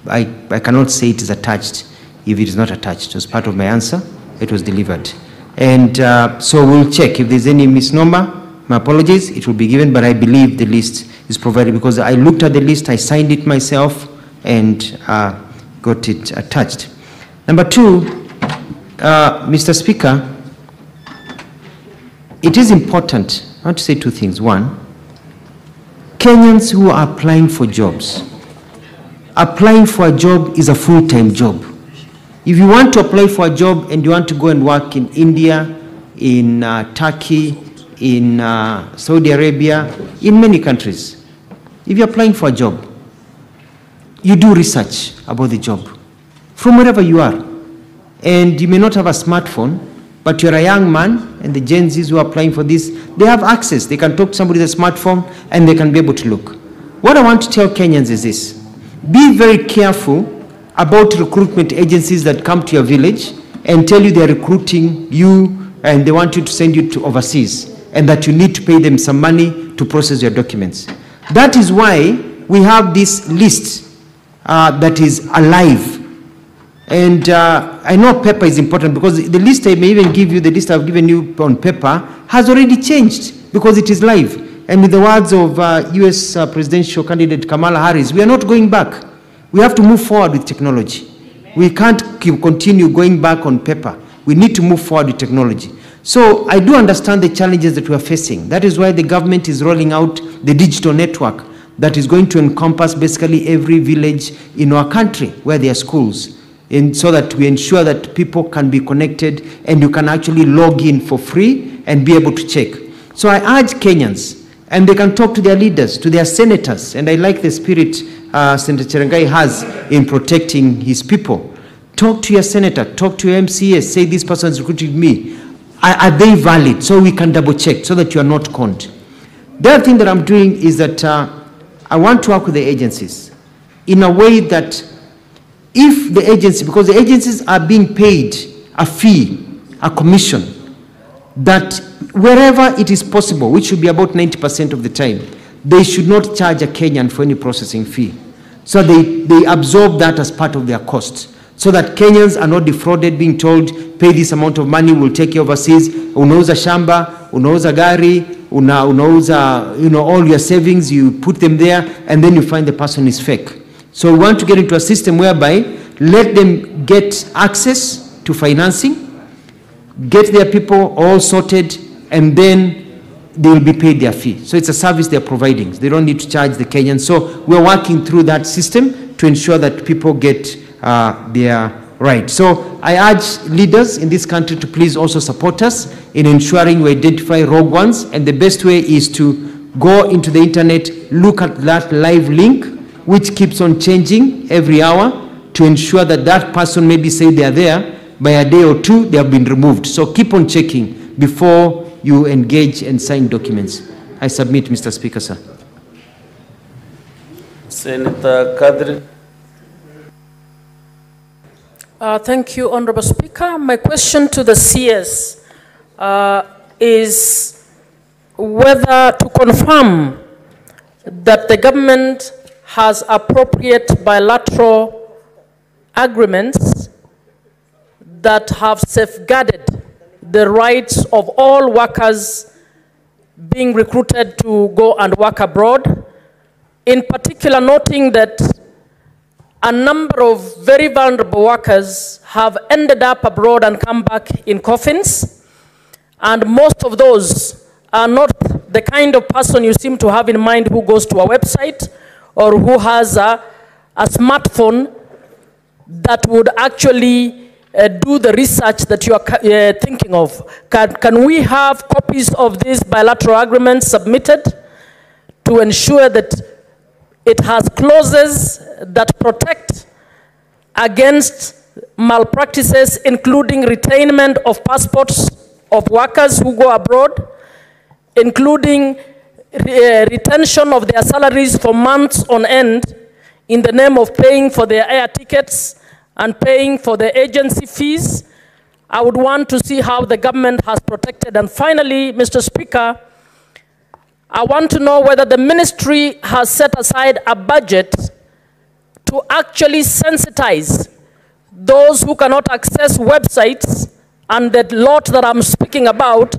S1: I cannot say it is attached if it is not attached. As part of my answer, it was delivered. And so we'll check. If there's any misnomer, my apologies, it will be given, but I believe the list is provided because I looked at the list, I signed it myself, and got it attached. Number two, Mr. Speaker, it is important, I want to say two things. One, Kenyans who are applying for jobs, applying for a job is a full-time job. If you want to apply for a job and you want to go and work in India, in Turkey, in Saudi Arabia, in many countries, if you're applying for a job, you do research about the job from wherever you are. And you may not have a smartphone, but you're a young man, and the Gen Zs who are applying for this, they have access. They can talk to somebody with a smartphone, and they can be able to look. What I want to tell Kenyans is this. Be very careful about recruitment agencies that come to your village and tell you they're recruiting you, and they want you to send you to overseas, and that you need to pay them some money to process your documents. That is why we have this list that is alive. And I know paper is important because the list I may even give you, the list I've given you on paper, has already changed because it is live. And with the words of US presidential candidate Kamala Harris, we are not going back. We have to move forward with technology. We can't continue going back on paper. We need to move forward with technology. So I do understand the challenges that we are facing. That is why the government is rolling out the digital network that is going to encompass basically every village in our country where there are schools. And so that we ensure that people can be connected and you can actually log in for free and be able to check. So I urge Kenyans, and they can talk to their leaders, to their senators, and I like the spirit Senator Cherargei has in protecting his people. Talk to your senator, talk to your MCS, say this person is recruiting me. Are they valid? So we can double check so that you are not conned. The other thing that I'm doing is that I want to work with the agencies in a way that if the agency, because the agencies are being paid a fee, a commission, that wherever it is possible, which should be about 90% of the time, they should not charge a Kenyan for any processing fee. So they absorb that as part of their cost, so that Kenyans are not defrauded, being told, pay this amount of money, we'll take you overseas, unauza shamba, unauza gari, unauza, all your savings, you put them there, and then you find the person is fake. So we want to get into a system whereby let them get access to financing, get their people all sorted, and then they will be paid their fee. So it's a service they're providing. They don't need to charge the Kenyans. So we're working through that system to ensure that people get their right. So I urge leaders in this country to please also support us in ensuring we identify rogue ones. And the best way is to go into the internet, look at that live link, which keeps on changing every hour, to ensure that that person maybe say they are there, by a day or two they have been removed. So keep on checking before you engage and sign documents. I submit, Mr. Speaker, sir.
S2: Senator Kadri.
S5: Thank you, Honorable Speaker. My question to the CS is whether to confirm that the government has appropriate bilateral agreements that have safeguarded the rights of all workers being recruited to go and work abroad, in particular noting that a number of very vulnerable workers have ended up abroad and come back in coffins, and most of those are not the kind of person you seem to have in mind who goes to a website or who has a smartphone that would actually do the research that you are thinking of. Can we have copies of these bilateral agreements submitted to ensure that it has clauses that protect against malpractices, including retainment of passports of workers who go abroad, including retention of their salaries for months on end in the name of paying for their air tickets and paying for the agency fees? I would want to see how the government has protected. And finally, Mr. Speaker, I want to know whether the ministry has set aside a budget to actually sensitize those who cannot access websites and the lot that I'm speaking about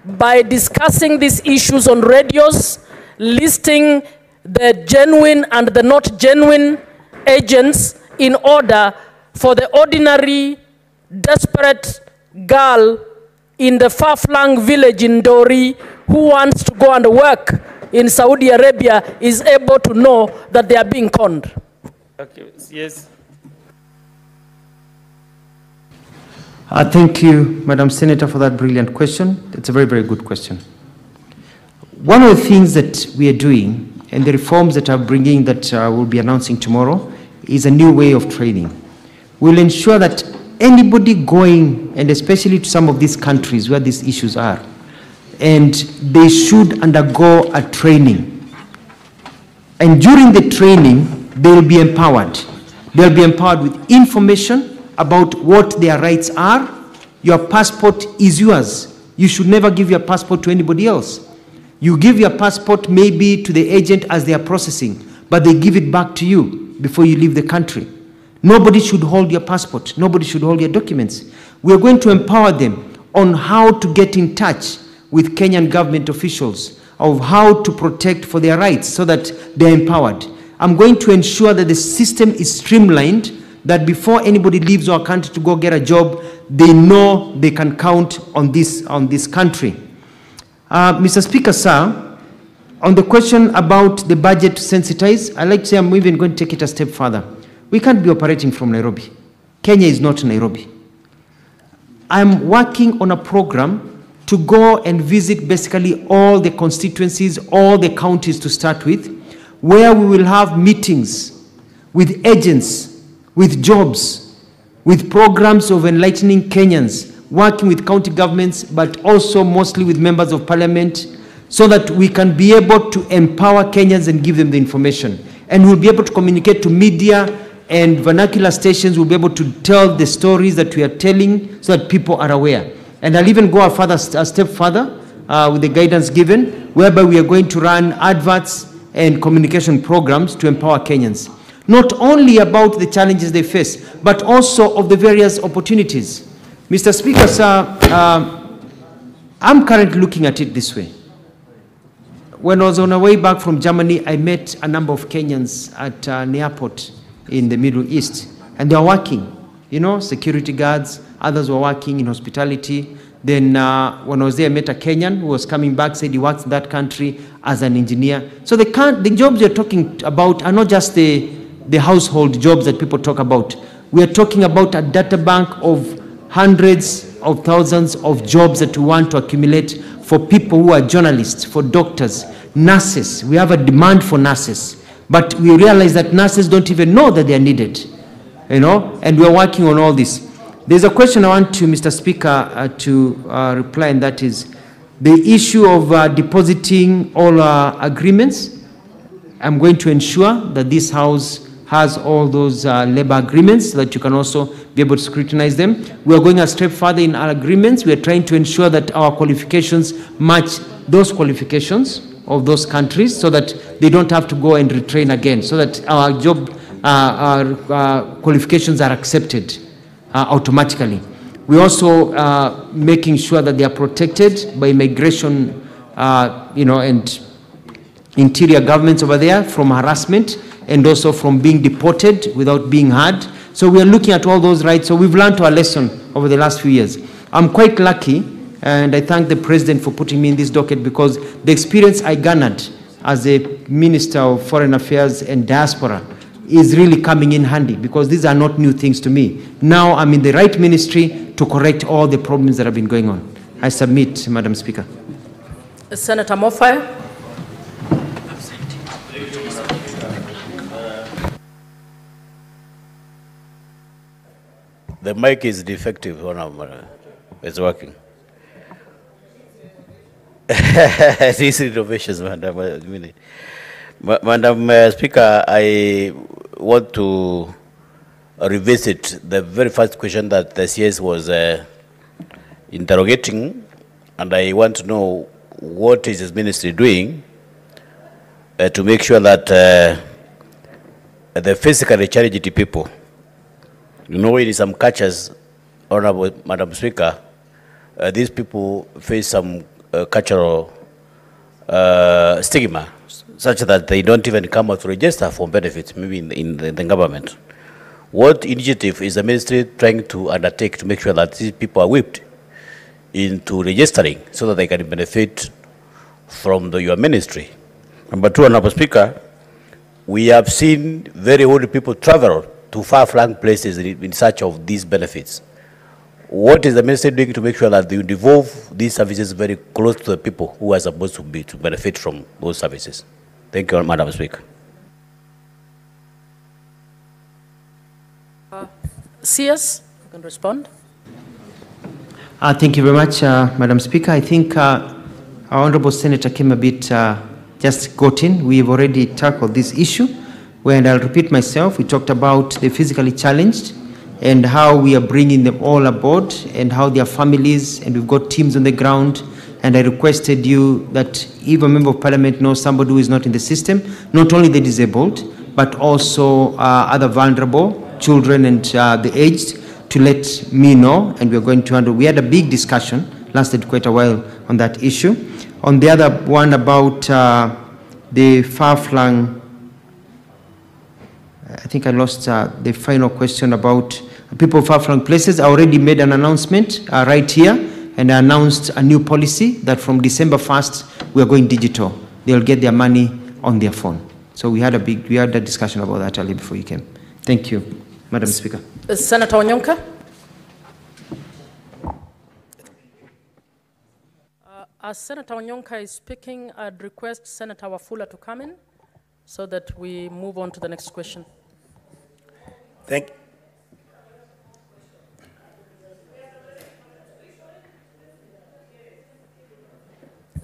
S5: by discussing these issues on radios, listing the genuine and the not genuine agents in order for the ordinary, desperate girl in the far-flung village in Dori who wants to go and work in Saudi Arabia is able to know that they are being conned.
S2: Okay, yes.
S1: Thank you, Madam Senator, for that brilliant question. It's a very, very good question. One of the things that we are doing and the reforms that I'm bringing that we'll be announcing tomorrow is a new way of training. We'll ensure that anybody going, and especially to some of these countries where these issues are, and they should undergo a training. And during the training, they'll be empowered. They'll be empowered with information about what their rights are. Your passport is yours. You should never give your passport to anybody else. You give your passport maybe to the agent as they are processing, but they give it back to you before you leave the country. Nobody should hold your passport. Nobody should hold your documents. We are going to empower them on how to get in touch with Kenyan government officials, of how to protect for their rights so that they're empowered. I'm going to ensure that the system is streamlined, that before anybody leaves our country to go get a job, they know they can count on this country. Mr. Speaker, sir, on the question about the budget to sensitize, I'd like to say I'm even going to take it a step further. We can't be operating from Nairobi. Kenya is not Nairobi. I'm working on a program to go and visit basically all the constituencies, all the counties to start with, where we will have meetings with agents, with jobs, with programs of enlightening Kenyans, working with county governments, but also mostly with members of parliament, so that we can be able to empower Kenyans and give them the information. And we'll be able to communicate to media and vernacular stations. We'll be able to tell the stories that we are telling so that people are aware. And I'll even go a step further with the guidance given, whereby we are going to run adverts and communication programs to empower Kenyans. Not only about the challenges they face, but also of the various opportunities. Mr. Speaker, sir, I'm currently looking at it this way. When I was on our way back from Germany, I met a number of Kenyans at an airport in the Middle East, and they are working, you know, security guards, others were working in hospitality. Then when I was there, I met a Kenyan who was coming back, said he works in that country as an engineer. So the jobs you're talking about are not just the household jobs that people talk about. We are talking about a data bank of hundreds of thousands of jobs that we want to accumulate for people who are journalists, for doctors, nurses. We have a demand for nurses, but we realize that nurses don't even know that they are needed, you know, and we are working on all this. There's a question I want to, Mr. Speaker, to reply, and that is the issue of depositing all agreements. I'm going to ensure that this House has all those labor agreements so that you can also be able to scrutinize them. We are going a step further in our agreements. We are trying to ensure that our qualifications match those qualifications of those countries so that they don't have to go and retrain again, so that our job qualifications are accepted automatically. We're also making sure that they are protected by immigration, and interior governments over there from harassment and also from being deported without being heard. So we are looking at all those rights. So we've learned our lesson over the last few years. I'm quite lucky, and I thank the President for putting me in this docket, because the experience I garnered as a Minister of Foreign Affairs and Diaspora is really coming in handy, because these are not new things to me. Now I'm in the right ministry to correct all the problems that have been going on. I submit, Madam Speaker.
S5: Senator Moffair.
S9: The mic is defective. It's working. These innovations, Madam. Madam Speaker, I want to revisit the very first question that the CS was interrogating, and I want to know what is his ministry doing to make sure that the physically challenged people, in some cultures, Honorable Madam Speaker, these people face some cultural stigma, such that they don't even come out to register for benefits, maybe in the government. What initiative is the ministry trying to undertake to make sure that these people are whipped into registering so that they can benefit from your ministry? Number two, Honorable Speaker, we have seen very old people travel to far-flung places in search of these benefits. What is the ministry doing to make sure that they devolve these services very close to the people who are supposed to benefit from those services? Thank you, Madam Speaker.
S5: CS, you can respond.
S1: Thank you very much, Madam Speaker. I think our Honourable Senator came a bit just got in. We've already tackled this issue. And I'll repeat myself, we talked about the physically challenged and how we are bringing them all aboard and how their families, and we've got teams on the ground. And I requested you that if a member of parliament knows somebody who is not in the system, not only the disabled, but also other vulnerable, children and the aged, to let me know, and we're going to handle. We had a big discussion, lasted quite a while on that issue. On the other one about the far-flung, I think I lost the final question about people far-flung places. I already made an announcement right here, and I announced a new policy that from December 1st, we are going digital. They'll get their money on their phone. So we had a discussion about that earlier before you came. Thank you, Madam Speaker.
S5: Senator Onyonka. As Senator Onyonka is speaking, I'd request Senator Wafula to come in so that we move on to the next question.
S10: Thank you.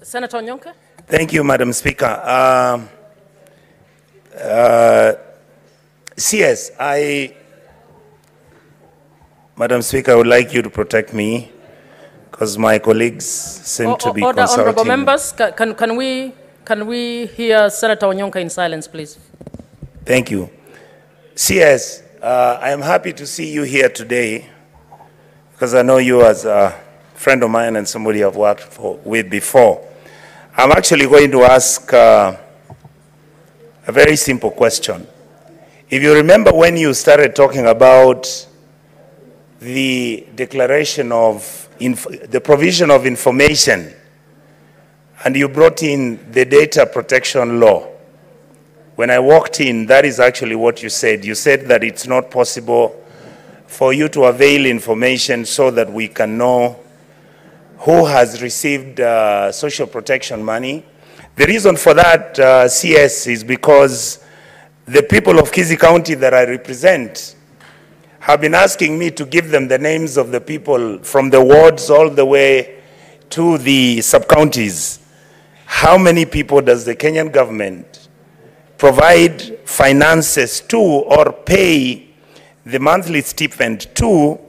S5: Senator Onyonka.
S10: Thank you, Madam Speaker. CS, Madam Speaker, I would like you to protect me because my colleagues seem to be consulting.
S5: Honorable members, can we hear Senator Onyonka in silence, please?
S10: Thank you. CS, I am happy to see you here today because I know you as a friend of mine and somebody I've worked with before. I'm actually going to ask a very simple question. If you remember when you started talking about the declaration of the provision of information and you brought in the data protection law, when I walked in, that is actually what you said. You said that it's not possible for you to avail information so that we can know who has received social protection money. The reason for that, CS, is because the people of Kisii County that I represent have been asking me to give them the names of the people from the wards all the way to the sub-counties. How many people does the Kenyan government provide finances to or pay the monthly stipend to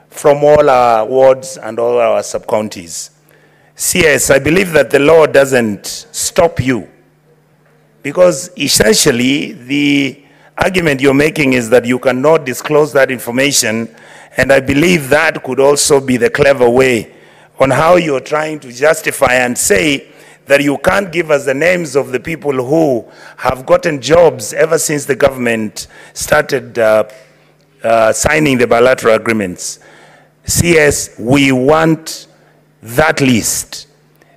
S10: from all our wards and all our sub-counties. CS, I believe that the law doesn't stop you, because essentially the argument you're making is that you cannot disclose that information, and I believe that could also be the clever way on how you're trying to justify and say that you can't give us the names of the people who have gotten jobs ever since the government started signing the bilateral agreements. CS, we want that list.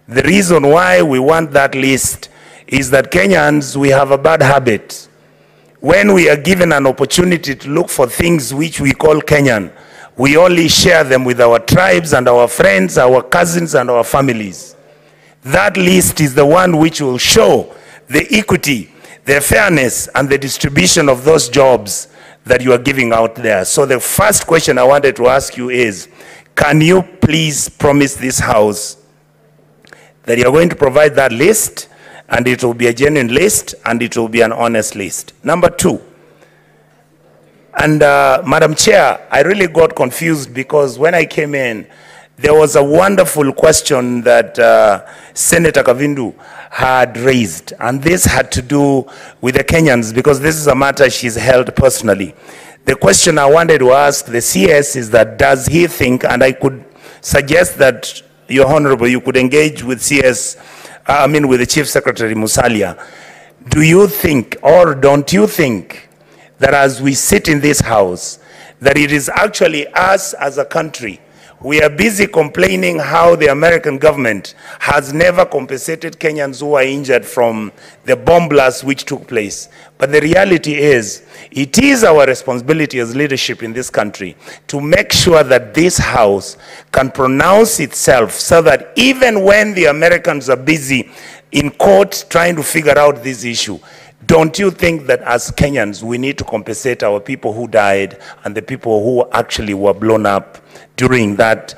S10: The reason why we want that list is that Kenyans, we have a bad habit. When we are given an opportunity to look for things which we call Kenyan, we only share them with our tribes and our friends, our cousins and our families. That list is the one which will show the equity, the fairness and the distribution of those jobs that you are giving out there. So the first question I wanted to ask you is, can you please promise this House that you are going to provide that list, and it will be a genuine list and it will be an honest list? Number two, and Madam Chair, I really got confused because when I came in, there was a wonderful question that Senator Kavindu had raised, and this had to do with the Kenyans, because this is a matter she's held personally. The question I wanted to ask the CS is that, does he think, and I could suggest that, Your Honorable, you could engage with CS, with the Chief Secretary Musalia. Do you think, or don't you think, that as we sit in this House, that it is actually us as a country, we are busy complaining how the American government has never compensated Kenyans who are injured from the bomb blast which took place. But the reality is, it is our responsibility as leadership in this country to make sure that this House can pronounce itself so that even when the Americans are busy in court trying to figure out this issue, don't you think that as Kenyans we need to compensate our people who died and the people who actually were blown up during that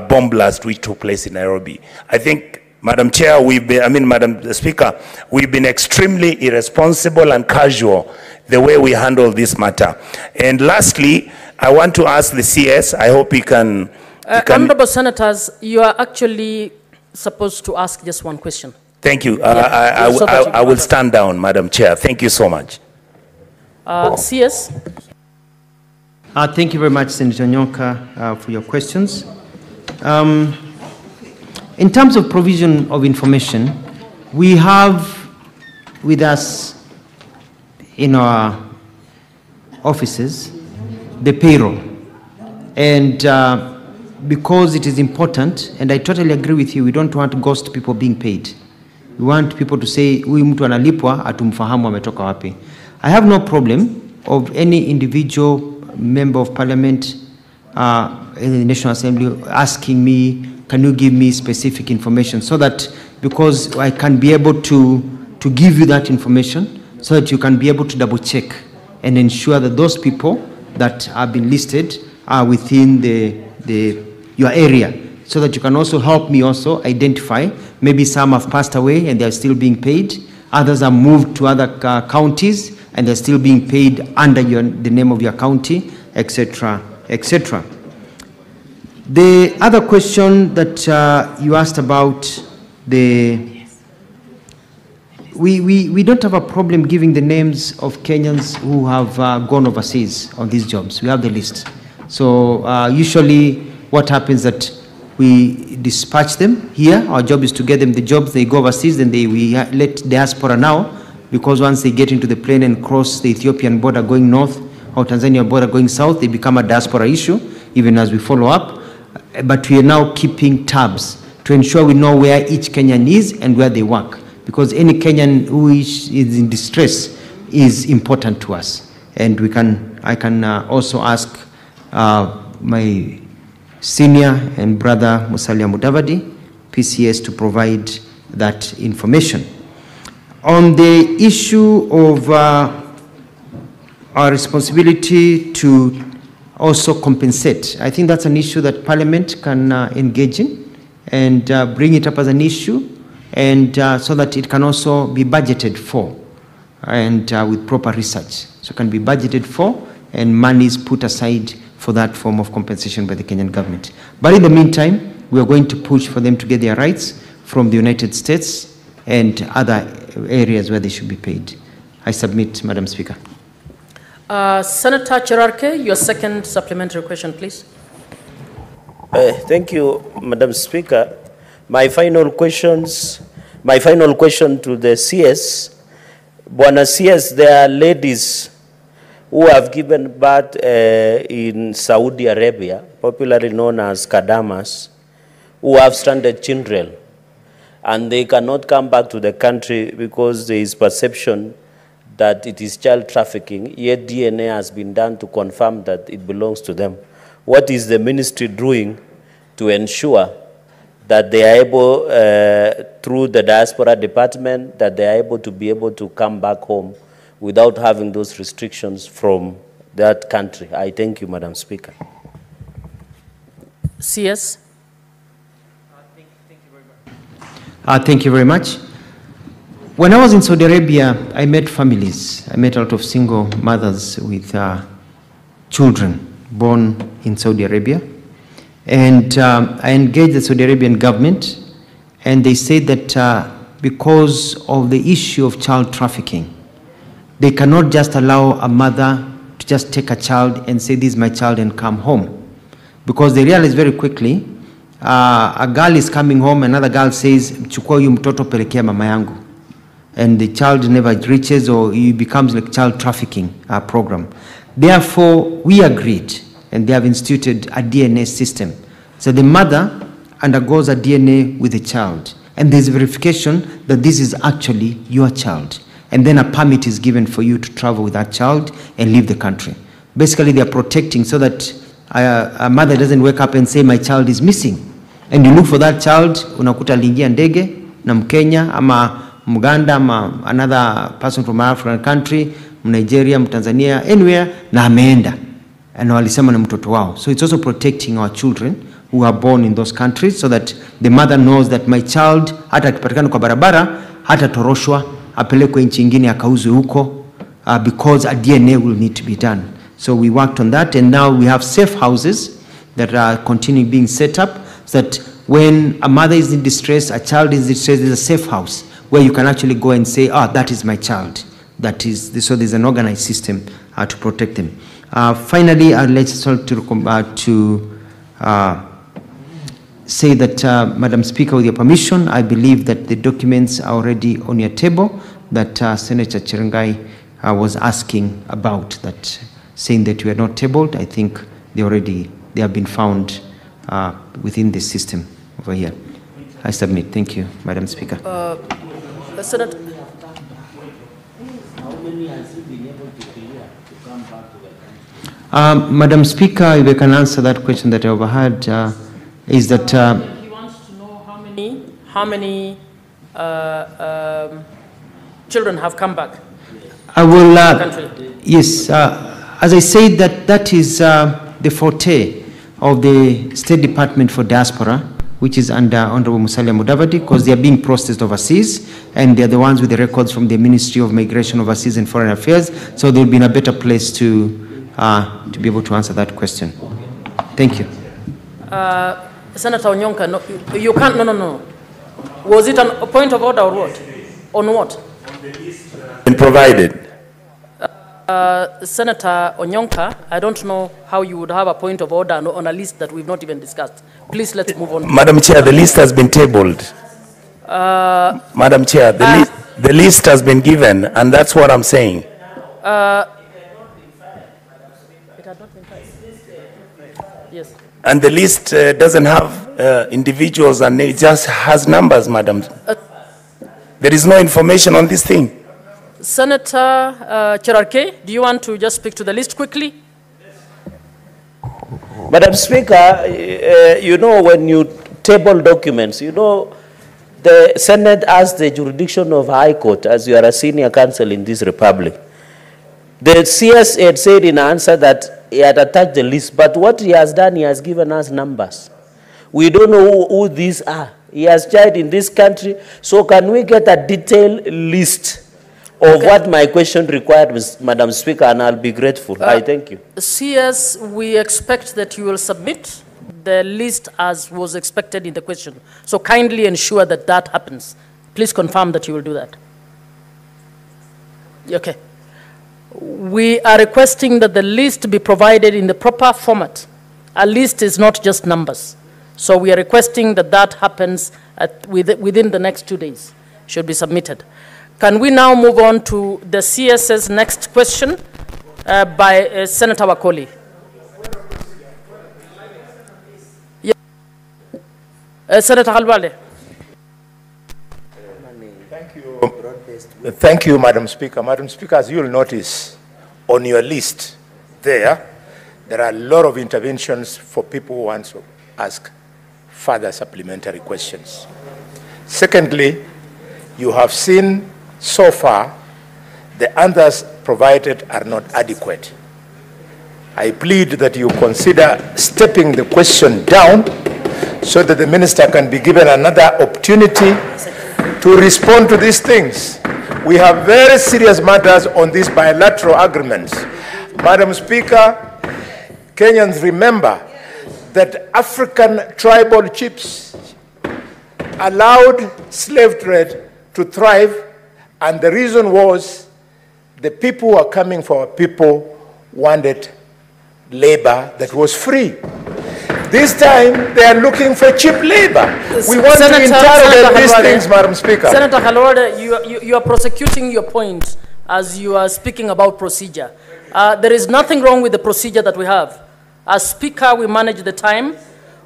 S10: bomb blast which took place in Nairobi? I think, Madam Chair, Madam Speaker, we've been extremely irresponsible and casual the way we handle this matter. And lastly, I want to ask the CS, I hope he can...
S5: Honorable Senators, you are actually supposed to ask just one question.
S10: Thank you. I will stand down, Madam Chair. Thank you so much.
S5: CS?
S1: Thank you very much, Senator Nyonka, for your questions. In terms of provision of information, we have with us in our offices the payroll. And because it is important, and I totally agree with you, we don't want ghost people being paid. We want people to say, huyu mtu analipwa, atumfahamu ametoka wapi. I have no problem of any individual member of parliament in the National Assembly asking me, can you give me specific information, so that, because I can be able to give you that information, so that you can be able to double check and ensure that those people that have been listed are within your area, so that you can also help me also identify, maybe some have passed away and they're still being paid, others are moved to other counties and they're still being paid under the name of your county, etc., etc. The other question that you asked about, we don't have a problem giving the names of Kenyans who have gone overseas on these jobs. We have the list. So usually what happens that we dispatch them here. Our job is to get them the jobs. They go overseas, then we let diaspora now, because once they get into the plane and cross the Ethiopian border going north or Tanzania border going south, they become a diaspora issue, even as we follow up. But we are now keeping tabs to ensure we know where each Kenyan is and where they work, because any Kenyan who is in distress is important to us. And I can also ask my senior and brother Musalia Mudavadi, PCS, to provide that information. On the issue of our responsibility to also compensate, I think that's an issue that Parliament can engage in and bring it up as an issue, and so that it can also be budgeted for. and with proper research. So it can be budgeted for, and money is put aside for that form of compensation by the Kenyan government. But in the meantime, we are going to push for them to get their rights from the United States and other areas where they should be paid. I submit, Madam Speaker.
S5: Senator Cherarke, your second supplementary question, please.
S8: Thank you, Madam Speaker. My final question to the CS. Bwana CS, there are ladies who have given birth in Saudi Arabia, popularly known as Kadamas, who have stranded children, and they cannot come back to the country because there is perception that it is child trafficking, yet DNA has been done to confirm that it belongs to them. What is the ministry doing to ensure that they are able, through the diaspora department, that they are able to come back home without having those restrictions from that country? I thank you, Madam Speaker.
S5: CS.
S1: Thank you very much. When I was in Saudi Arabia, I met families. I met a lot of single mothers with children born in Saudi Arabia. And I engaged the Saudi Arabian government, and they said that because of the issue of child trafficking, they cannot just allow a mother to just take a child and say, this is my child, and come home. Because they realize very quickly, a girl is coming home, another girl says, chukua huyu mtoto pelekea mama yangu. And the child never reaches, or it becomes like child trafficking program. Therefore, we agreed, and they have instituted a DNA system. So the mother undergoes a DNA with the child, and there's verification that this is actually your child. And then a permit is given for you to travel with that child and leave the country. Basically, they are protecting so that a mother doesn't wake up and say, my child is missing. And you look for that child, unakuta lingia ndege, na Mkenya, ama Muganda, ama another person from an African country, Nigeria, Tanzania, anywhere, na ameenda. And walisema na mtoto wao. So it's also protecting our children who are born in those countries, so that the mother knows that my child, hata akipatikana kwa barabara, hata toroshwa, apelekwe nchi ingine akauzwe huko, because a DNA will need to be done. So we worked on that, and now we have safe houses that are continuing being set up, so that when a mother is in distress, a child is in distress, there's a safe house where you can actually go and say, that is my child. That is, so there's an organized system to protect them. Finally, I'd like to say that, Madam Speaker, with your permission, I believe that the documents are already on your table that Senator Chirangai was asking about, that saying that we are not tabled. I think they have been found within the system over here. I submit. Thank you, Madam Speaker.
S5: Senator.
S9: How many has he been able to clear to come back to the country?
S1: Madam Speaker, if I can answer that question that I overheard, is that...
S5: he wants to know how many children have come back.
S1: I will...
S5: to the country.
S1: Yes, as I said, that is the forte of the State Department for Diaspora, which is under Honorable Musalia Mudavadi, because they are being processed overseas, and they are the ones with the records from the Ministry of Migration, Overseas and Foreign Affairs, so they'll be in a better place to be able to answer that question. Thank you.
S5: Senator Onyonka, no, you can't, no. Was it a point of order or what? On what?
S10: Been provided.
S5: Senator Onyonka, I don't know how you would have a point of order on a list that we've not even discussed. Please, let's move on.
S10: Madam Chair, the list has been tabled. Madam Chair, the list has been given, and that's what I'm saying.
S5: It had not been filed. Yes.
S10: And the list doesn't have individuals, and it just has numbers, Madam. There is no information on this thing.
S5: Senator Cherarke, do you want to just speak to the list quickly?
S8: Madam Speaker, you know, when you table documents, you know, the Senate has the jurisdiction of High Court, as you are a senior counsel in this republic. The CS had said in answer that he had attached the list, but what he has done, he has given us numbers. We don't know who these are. He has child in this country, so can we get a detailed list of what my question required, Madam Speaker, and I'll be grateful. I thank you.
S5: CS, we expect that you will submit the list as was expected in the question. So kindly ensure that that happens. Please confirm that you will do that. Okay. We are requesting that the list be provided in the proper format. A list is not just numbers. So we are requesting that that happens within the next 2 days. Should be submitted. Can we now move on to the CS's next question by Senator Wakoli? Yeah. Senator Halwale.
S10: Thank you, Madam Speaker. Madam Speaker, as you'll notice on your list there are a lot of interventions for people who want to ask further supplementary questions. Secondly, you have seen so far the answers provided are not adequate. I plead that you consider stepping the question down so that the minister can be given another opportunity to respond to these things. We have very serious matters on these bilateral agreements. Madam Speaker, Kenyans remember that African tribal chiefs allowed slave trade to thrive, and the reason was the people who are coming for our people wanted labor that was free. This time, they are looking for cheap labor. We want to interrogate these things, Madam Speaker.
S5: Senator Halwale, you are prosecuting your point as you are speaking about procedure. There is nothing wrong with the procedure that we have. As Speaker, we manage the time.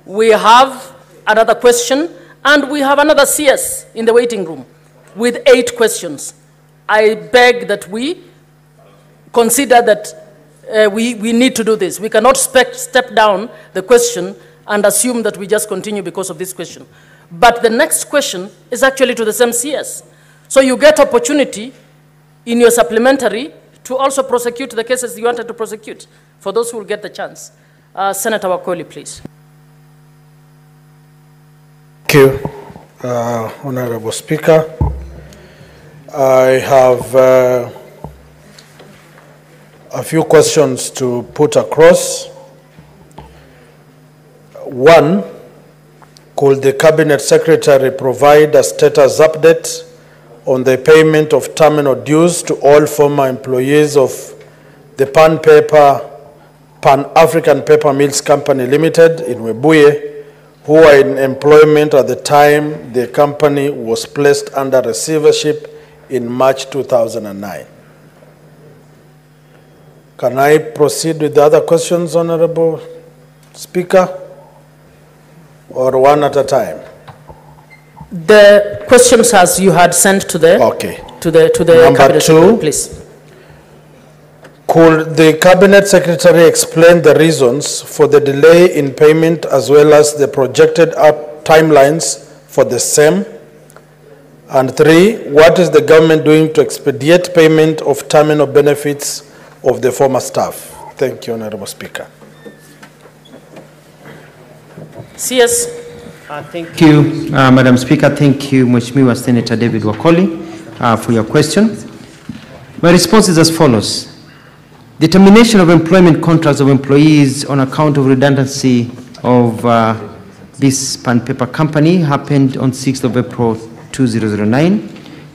S5: We have another question, and we have another CS in the waiting room with 8 questions. I beg that we consider that we need to do this. We cannot step down the question and assume that we just continue because of this question. But the next question is actually to the same CS. So you get opportunity in your supplementary to also prosecute the cases you wanted to prosecute, for those who will get the chance. Senator Wakoli, please.
S11: Thank you, Honorable Speaker. I have a few questions to put across. One, could the Cabinet Secretary provide a status update on the payment of terminal dues to all former employees of the Pan-African Paper Mills Company Limited in Webuye, who were in employment at the time the company was placed under receivership in March 2009. Can I proceed with the other questions, Honorable Speaker, or one at a time?
S5: The questions as you had sent to the
S11: Number 2,
S5: please.
S11: Could the Cabinet Secretary explain the reasons for the delay in payment as well as the projected timelines for the same? And 3, what is the government doing to expedite payment of terminal benefits of the former staff? Thank you, Honorable Speaker.
S5: CS.
S1: Thank you, Madam Speaker. Thank you, Mheshimiwa Senator David Wakoli, for your question. My response is as follows. The termination of employment contracts of employees on account of redundancy of this Pan Paper Company happened on 6th of April 2009,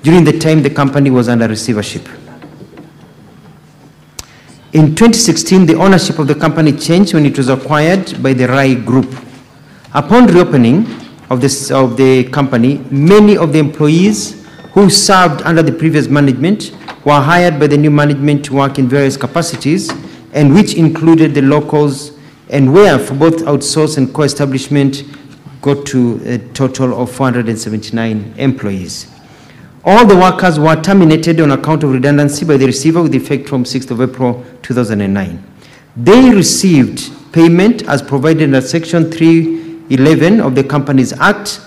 S1: during the time the company was under receivership. In 2016, the ownership of the company changed when it was acquired by the Rai Group. Upon reopening of the company, many of the employees who served under the previous management were hired by the new management to work in various capacities, and which included the locals, and where for both outsource and co-establishment got to a total of 479 employees. All the workers were terminated on account of redundancy by the receiver with effect from 6th of April 2009. They received payment as provided under Section 311 of the Companies Act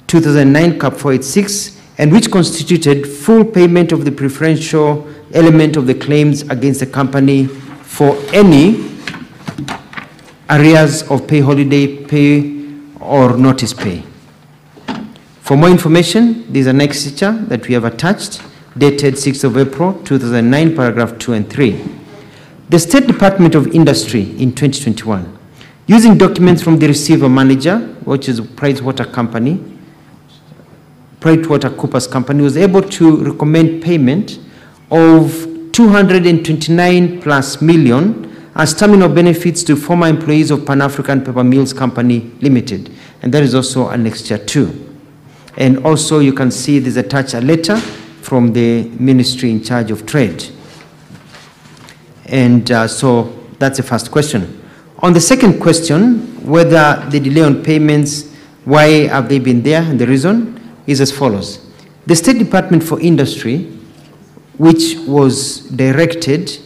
S1: 2009 Cap 486, and which constituted full payment of the preferential element of the claims against the company for any arrears of pay, holiday pay, or notice pay. For more information, there is an exeter that we have attached, dated 6th of April 2009, paragraph 2 and 3. The State Department of Industry in 2021, using documents from the receiver manager, which is PricewaterCoopers company, was able to recommend payment of 229 plus million as terminal benefits to former employees of Pan-African Paper Mills Company Limited. And that is also annexure 2. And also you can see there's attached a letter from the ministry in charge of trade. And so that's the first question. On the second question, whether the delay on payments, why have they been there, and the reason is as follows. The State Department for Industry, which was directed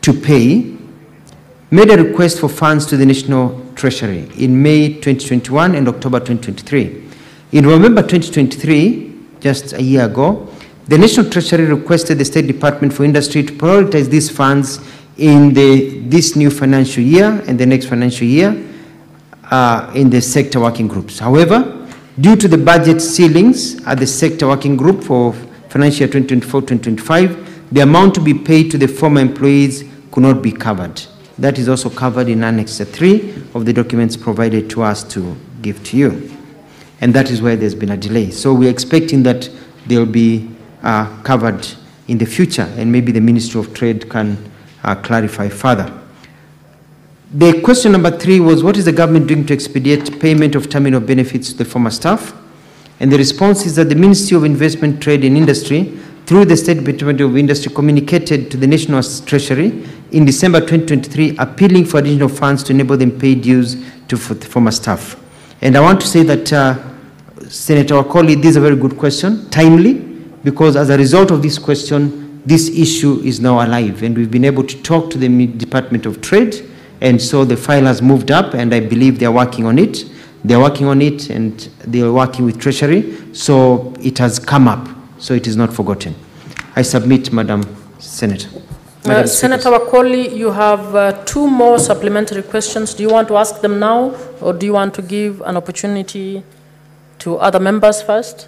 S1: to pay, made a request for funds to the National Treasury in May 2021 and October 2023. In November 2023, just a year ago, the National Treasury requested the State Department for Industry to prioritize these funds in this new financial year and the next financial year in the sector working groups. However, due to the budget ceilings at the sector working group for financial year 2024-2025, the amount to be paid to the former employees could not be covered. That is also covered in Annex 3 of the documents provided to us to give to you. And that is where there's been a delay. So we're expecting that they'll be covered in the future, and maybe the Ministry of Trade can clarify further. The question number 3 was, what is the government doing to expedite payment of terminal benefits to the former staff? And the response is that the Ministry of Investment, Trade and Industry, through the State Department of Industry, communicated to the National Treasury in December 2023, appealing for additional funds to enable them pay dues to former staff. And I want to say that Senator Wakoli, this is a very good question, timely, because as a result of this question, this issue is now alive, and we've been able to talk to the Department of Trade, and so the file has moved up, and I believe they're working on it. They're working on it, and they're working with Treasury, so it has come up, so it is not forgotten. I submit, Madam Senator.
S5: Senator Wakoli, you have 2 more supplementary questions. Do you want to ask them now, or do you want to give an opportunity to other members first?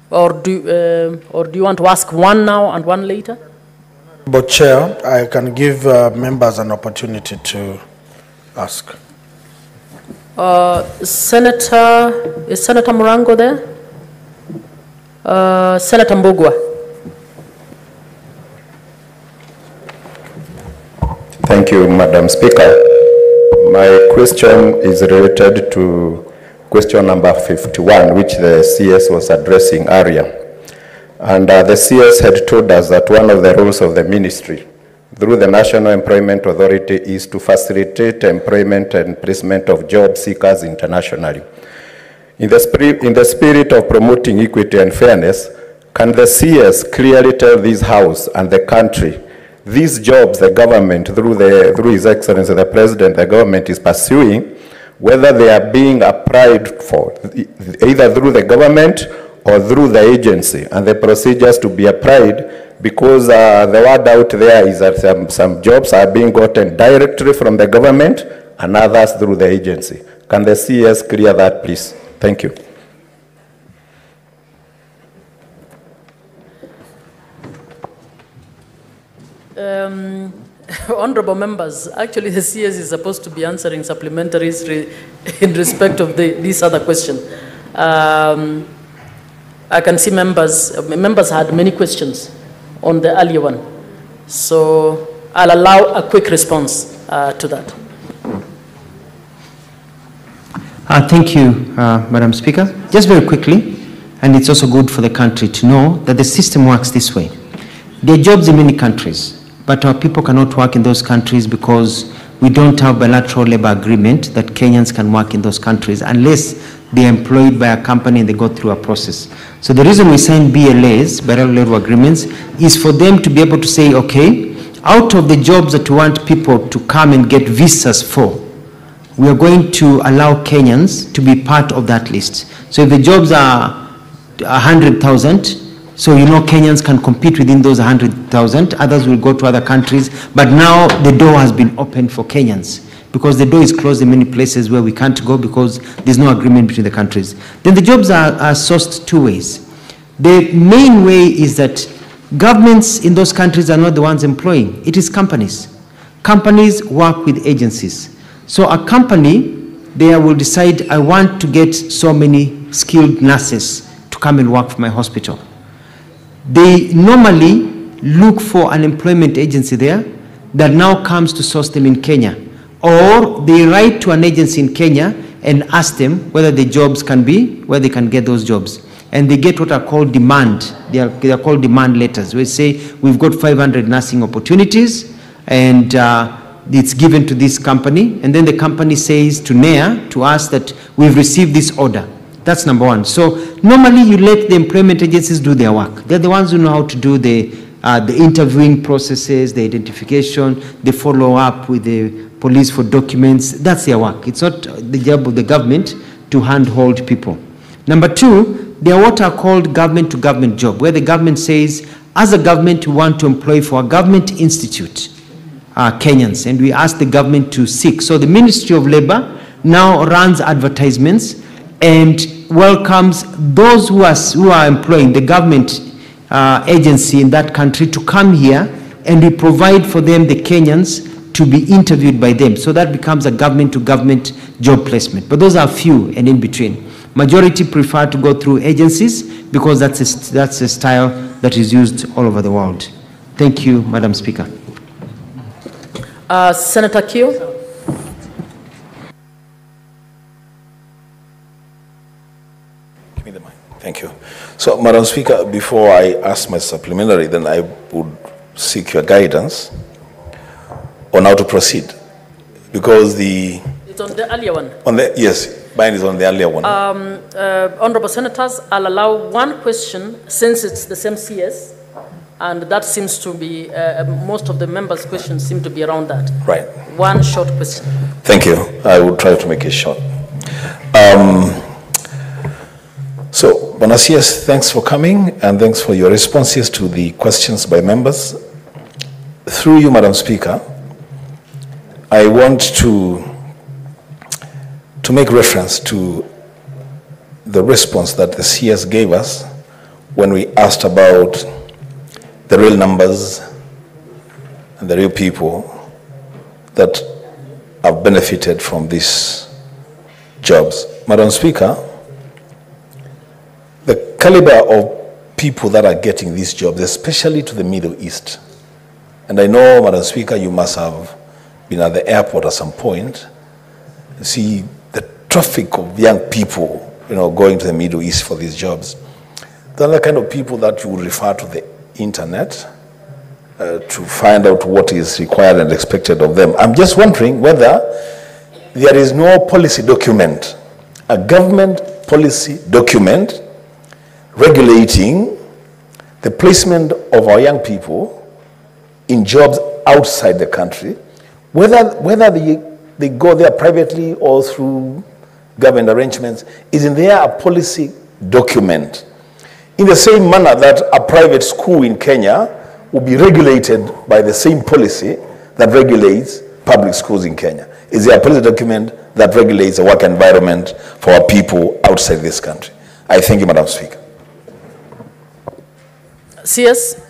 S5: Or do you want to ask one now and one later?
S11: But Chair, I can give members an opportunity to ask.
S5: Is Senator Murango there? Senator Mbugua.
S12: Thank you, Madam Speaker. My question is related to question number 51, which the CS was addressing earlier. And the CS had told us that one of the roles of the ministry through the National Employment Authority is to facilitate employment and placement of job seekers internationally. In the spirit of promoting equity and fairness, can the CS clearly tell this House and the country these jobs the government, through His Excellency the President, the government is pursuing, whether they are being applied for, either through the government or through the agency, and the procedures to be applied, because the word out there is that some jobs are being gotten directly from the government and others through the agency. Can the CS clear that, please? Thank you.
S5: Honorable members, actually the CS is supposed to be answering supplementaries in respect of this other question. I can see members had many questions on the earlier one. So I'll allow a quick response to that.
S1: Thank you, Madam Speaker. Just very quickly, and it's also good for the country to know that the system works this way. There are jobs in many countries, but our people cannot work in those countries because we don't have bilateral labor agreement that Kenyans can work in those countries unless they're employed by a company and they go through a process. So the reason we sign BLAs, bilateral labor agreements, is for them to be able to say, okay, out of the jobs that we want people to come and get visas for, we are going to allow Kenyans to be part of that list. So if the jobs are 100,000, so you know Kenyans can compete within those 100,000, others will go to other countries, but now the door has been opened for Kenyans because the door is closed in many places where we can't go because there's no agreement between the countries. Then the jobs are sourced 2 ways. The main way is that governments in those countries are not the ones employing. It is companies. Companies work with agencies. So a company there will decide, I want to get so many skilled nurses to come and work for my hospital. They normally look for an employment agency there that now comes to source them in Kenya. Or they write to an agency in Kenya and ask them whether the jobs can be, where they can get those jobs. And they get what are called demand. They are called demand letters. We say, we've got 500 nursing opportunities, and it's given to this company. And then the company says to NEA, to us, that we've received this order. That's number one. So normally you let the employment agencies do their work. They're the ones who know how to do the interviewing processes, the identification, the follow-up with the police for documents. That's their work. It's not the job of the government to handhold people. Number two, they are what are called government-to-government job, where the government says, as a government, we want to employ for a government institute, Kenyans, and we ask the government to seek. So the Ministry of Labor now runs advertisements and welcomes those who are employing the government agency in that country to come here, and we provide for them, the Kenyans, to be interviewed by them. So that becomes a government-to-government job placement. But those are few and in between. Majority prefer to go through agencies because that's a style that is used all over the world. Thank you, Madam Speaker.
S5: Senator Kio.
S13: Give me the mic. Thank you. So, Madam Speaker, before I ask my supplementary, then I would seek your guidance on how to proceed, because
S5: it's on the earlier one.
S13: Yes, mine is on the earlier one.
S5: Honorable Senators, I'll allow one question since it's the same CS, and that seems to be, most of the members' questions seem to be around that.
S13: Right.
S5: One short question.
S13: Thank you. I will try to make it short. So, Bwana CS, thanks for coming, and thanks for your responses to the questions by members. Through you, Madam Speaker, I want to make reference to the response that the CS gave us when we asked about the real numbers and the real people that have benefited from these jobs. Madam Speaker, the caliber of people that are getting these jobs, especially to the Middle East, and I know, Madam Speaker, you must have been at the airport at some point, see the traffic of young people, going to the Middle East for these jobs. They're the kind of people that you would refer to the internet to find out what is required and expected of them. I'm just wondering whether there is no policy document, a government policy document regulating the placement of our young people in jobs outside the country, whether they go there privately or through government arrangements. Isn't there a policy document? In the same manner that a private school in Kenya will be regulated by the same policy that regulates public schools in Kenya. Is there a policy document that regulates the work environment for our people outside this country? I thank you, Madam Speaker.
S5: CS.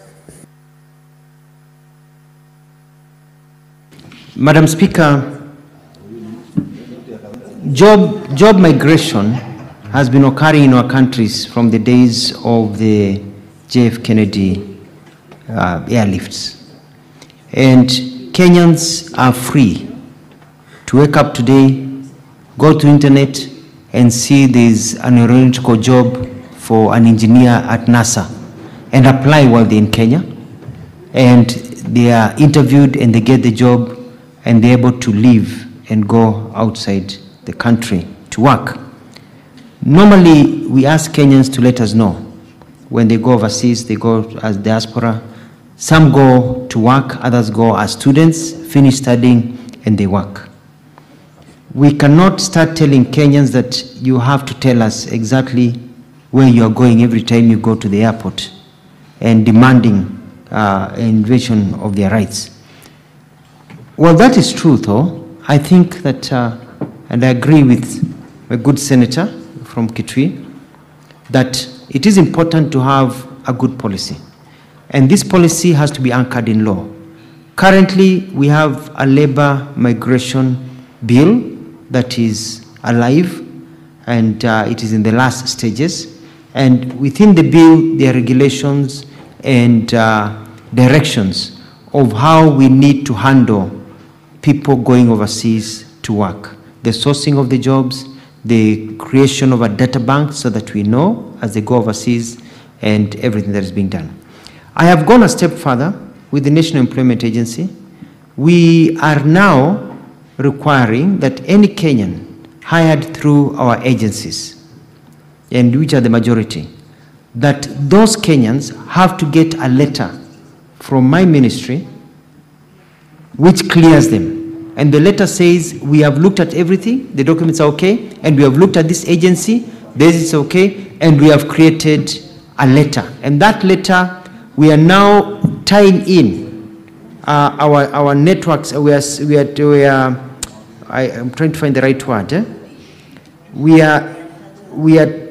S1: Madam Speaker, job migration has been occurring in our countries from the days of the JF Kennedy airlifts. And Kenyans are free to wake up today, go to internet and see there's an aeronautical job for an engineer at NASA and apply while they're in Kenya. And they are interviewed and they get the job and they're able to leave and go outside the country to work. Normally, we ask Kenyans to let us know. When they go overseas, they go as diaspora. Some go to work, others go as students, finish studying, and they work. We cannot start telling Kenyans that you have to tell us exactly where you are going every time you go to the airport and demanding invasion of their rights. Well, that is true, though. I think that, and I agree with a good senator from Kitui, that it is important to have a good policy. And this policy has to be anchored in law. Currently, we have a labor migration bill that is alive, and it is in the last stages. And within the bill, there are regulations and directions of how we need to handle people going overseas to work. The sourcing of the jobs, the creation of a data bank so that we know as they go overseas, and everything that is being done. I have gone a step further with the National Employment Agency. We are now requiring that any Kenyan hired through our agencies, and which are the majority, that those Kenyans have to get a letter from my ministry which clears them. And the letter says, we have looked at everything, the documents are okay, and we have looked at this agency, this is okay, and we have created a letter. And that letter, we are now tying in our networks. I'm trying to find the right word. We are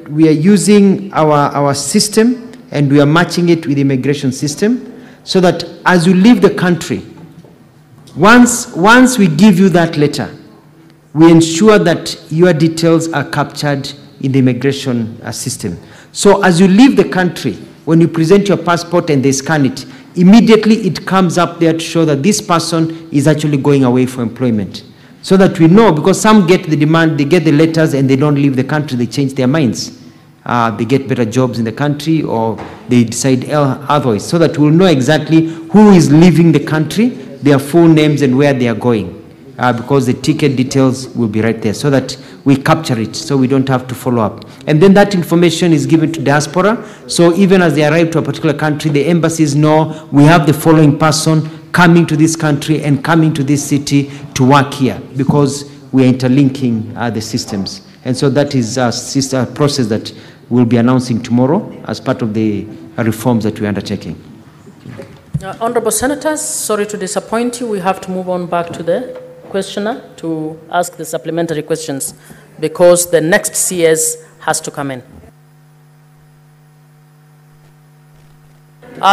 S1: using our system, and we are matching it with the immigration system, so that as you leave the country, once we give you that letter, we ensure that your details are captured in the immigration system. So as you leave the country, when you present your passport and they scan it, immediately it comes up there to show that this person is actually going away for employment. So that we know, because some get the demand, they get the letters and they don't leave the country, they change their minds. They get better jobs in the country, or they decide otherwise, so that we'll know exactly who is leaving the country, their full names and where they are going. Because the ticket details will be right there, so that we capture it, so we don't have to follow up. And then that information is given to diaspora, so even as they arrive to a particular country, the embassies know we have the following person coming to this country and coming to this city to work here, because we are interlinking the systems. And so that is a process that we'll be announcing tomorrow as part of the reforms that we're undertaking.
S5: Honorable Senators, sorry to disappoint you. We have to move on back to the questioner to ask the supplementary questions, because the next CS has to come in.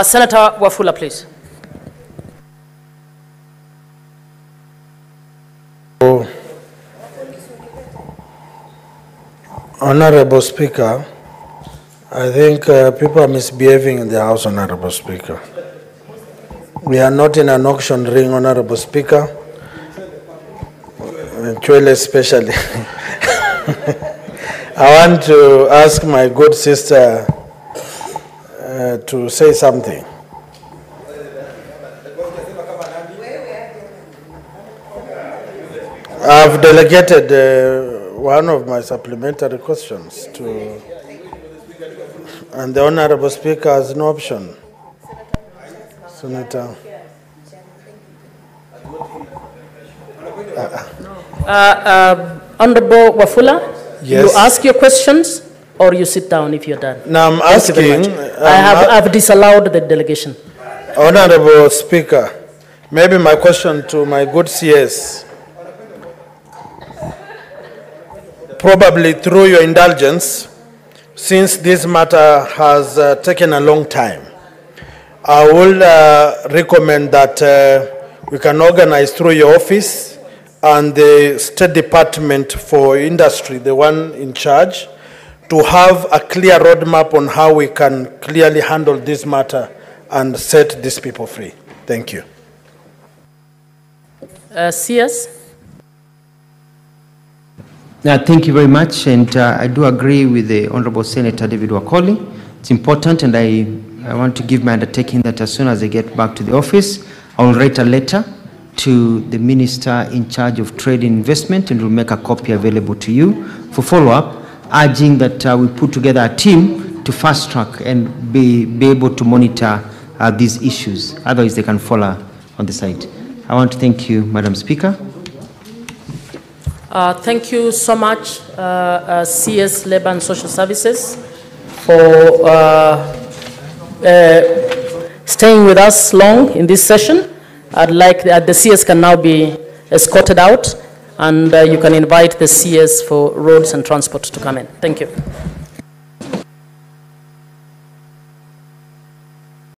S5: Senator Wafula, please.
S11: Honorable Speaker, I think people are misbehaving in the House, Honorable Speaker. We are not in an auction ring, Honorable Speaker. Chwele especially. I want to ask my good sister to say something. I've delegated one of my supplementary questions to, and the Honorable Speaker has no option. Senator.
S5: Honorable Wafula,
S11: yes.
S5: You ask your questions, or you sit down if you're done.
S11: Now I'm asking.
S5: I've disallowed the delegation.
S11: Honorable Speaker, maybe my question to my good CS. Probably through your indulgence, since this matter has taken a long time, I will recommend that we can organize through your office and the State Department for Industry, the one in charge, to have a clear roadmap on how we can clearly handle this matter and set these people free. Thank you.
S5: CS?
S1: Thank you very much, and I do agree with the Honorable Senator David Wakoli. It's important, and I want to give my undertaking that as soon as I get back to the office, I will write a letter to the Minister in charge of Trade and Investment, and will make a copy available to you for follow-up, urging that we put together a team to fast-track and be able to monitor these issues. Otherwise, they can fall on the side. I want to thank you, Madam Speaker.
S5: Thank you so much, CS Labor and Social Services, for staying with us long in this session. I'd like the CS can now be escorted out, and you can invite the CS for Roads and Transport to come in. Thank you.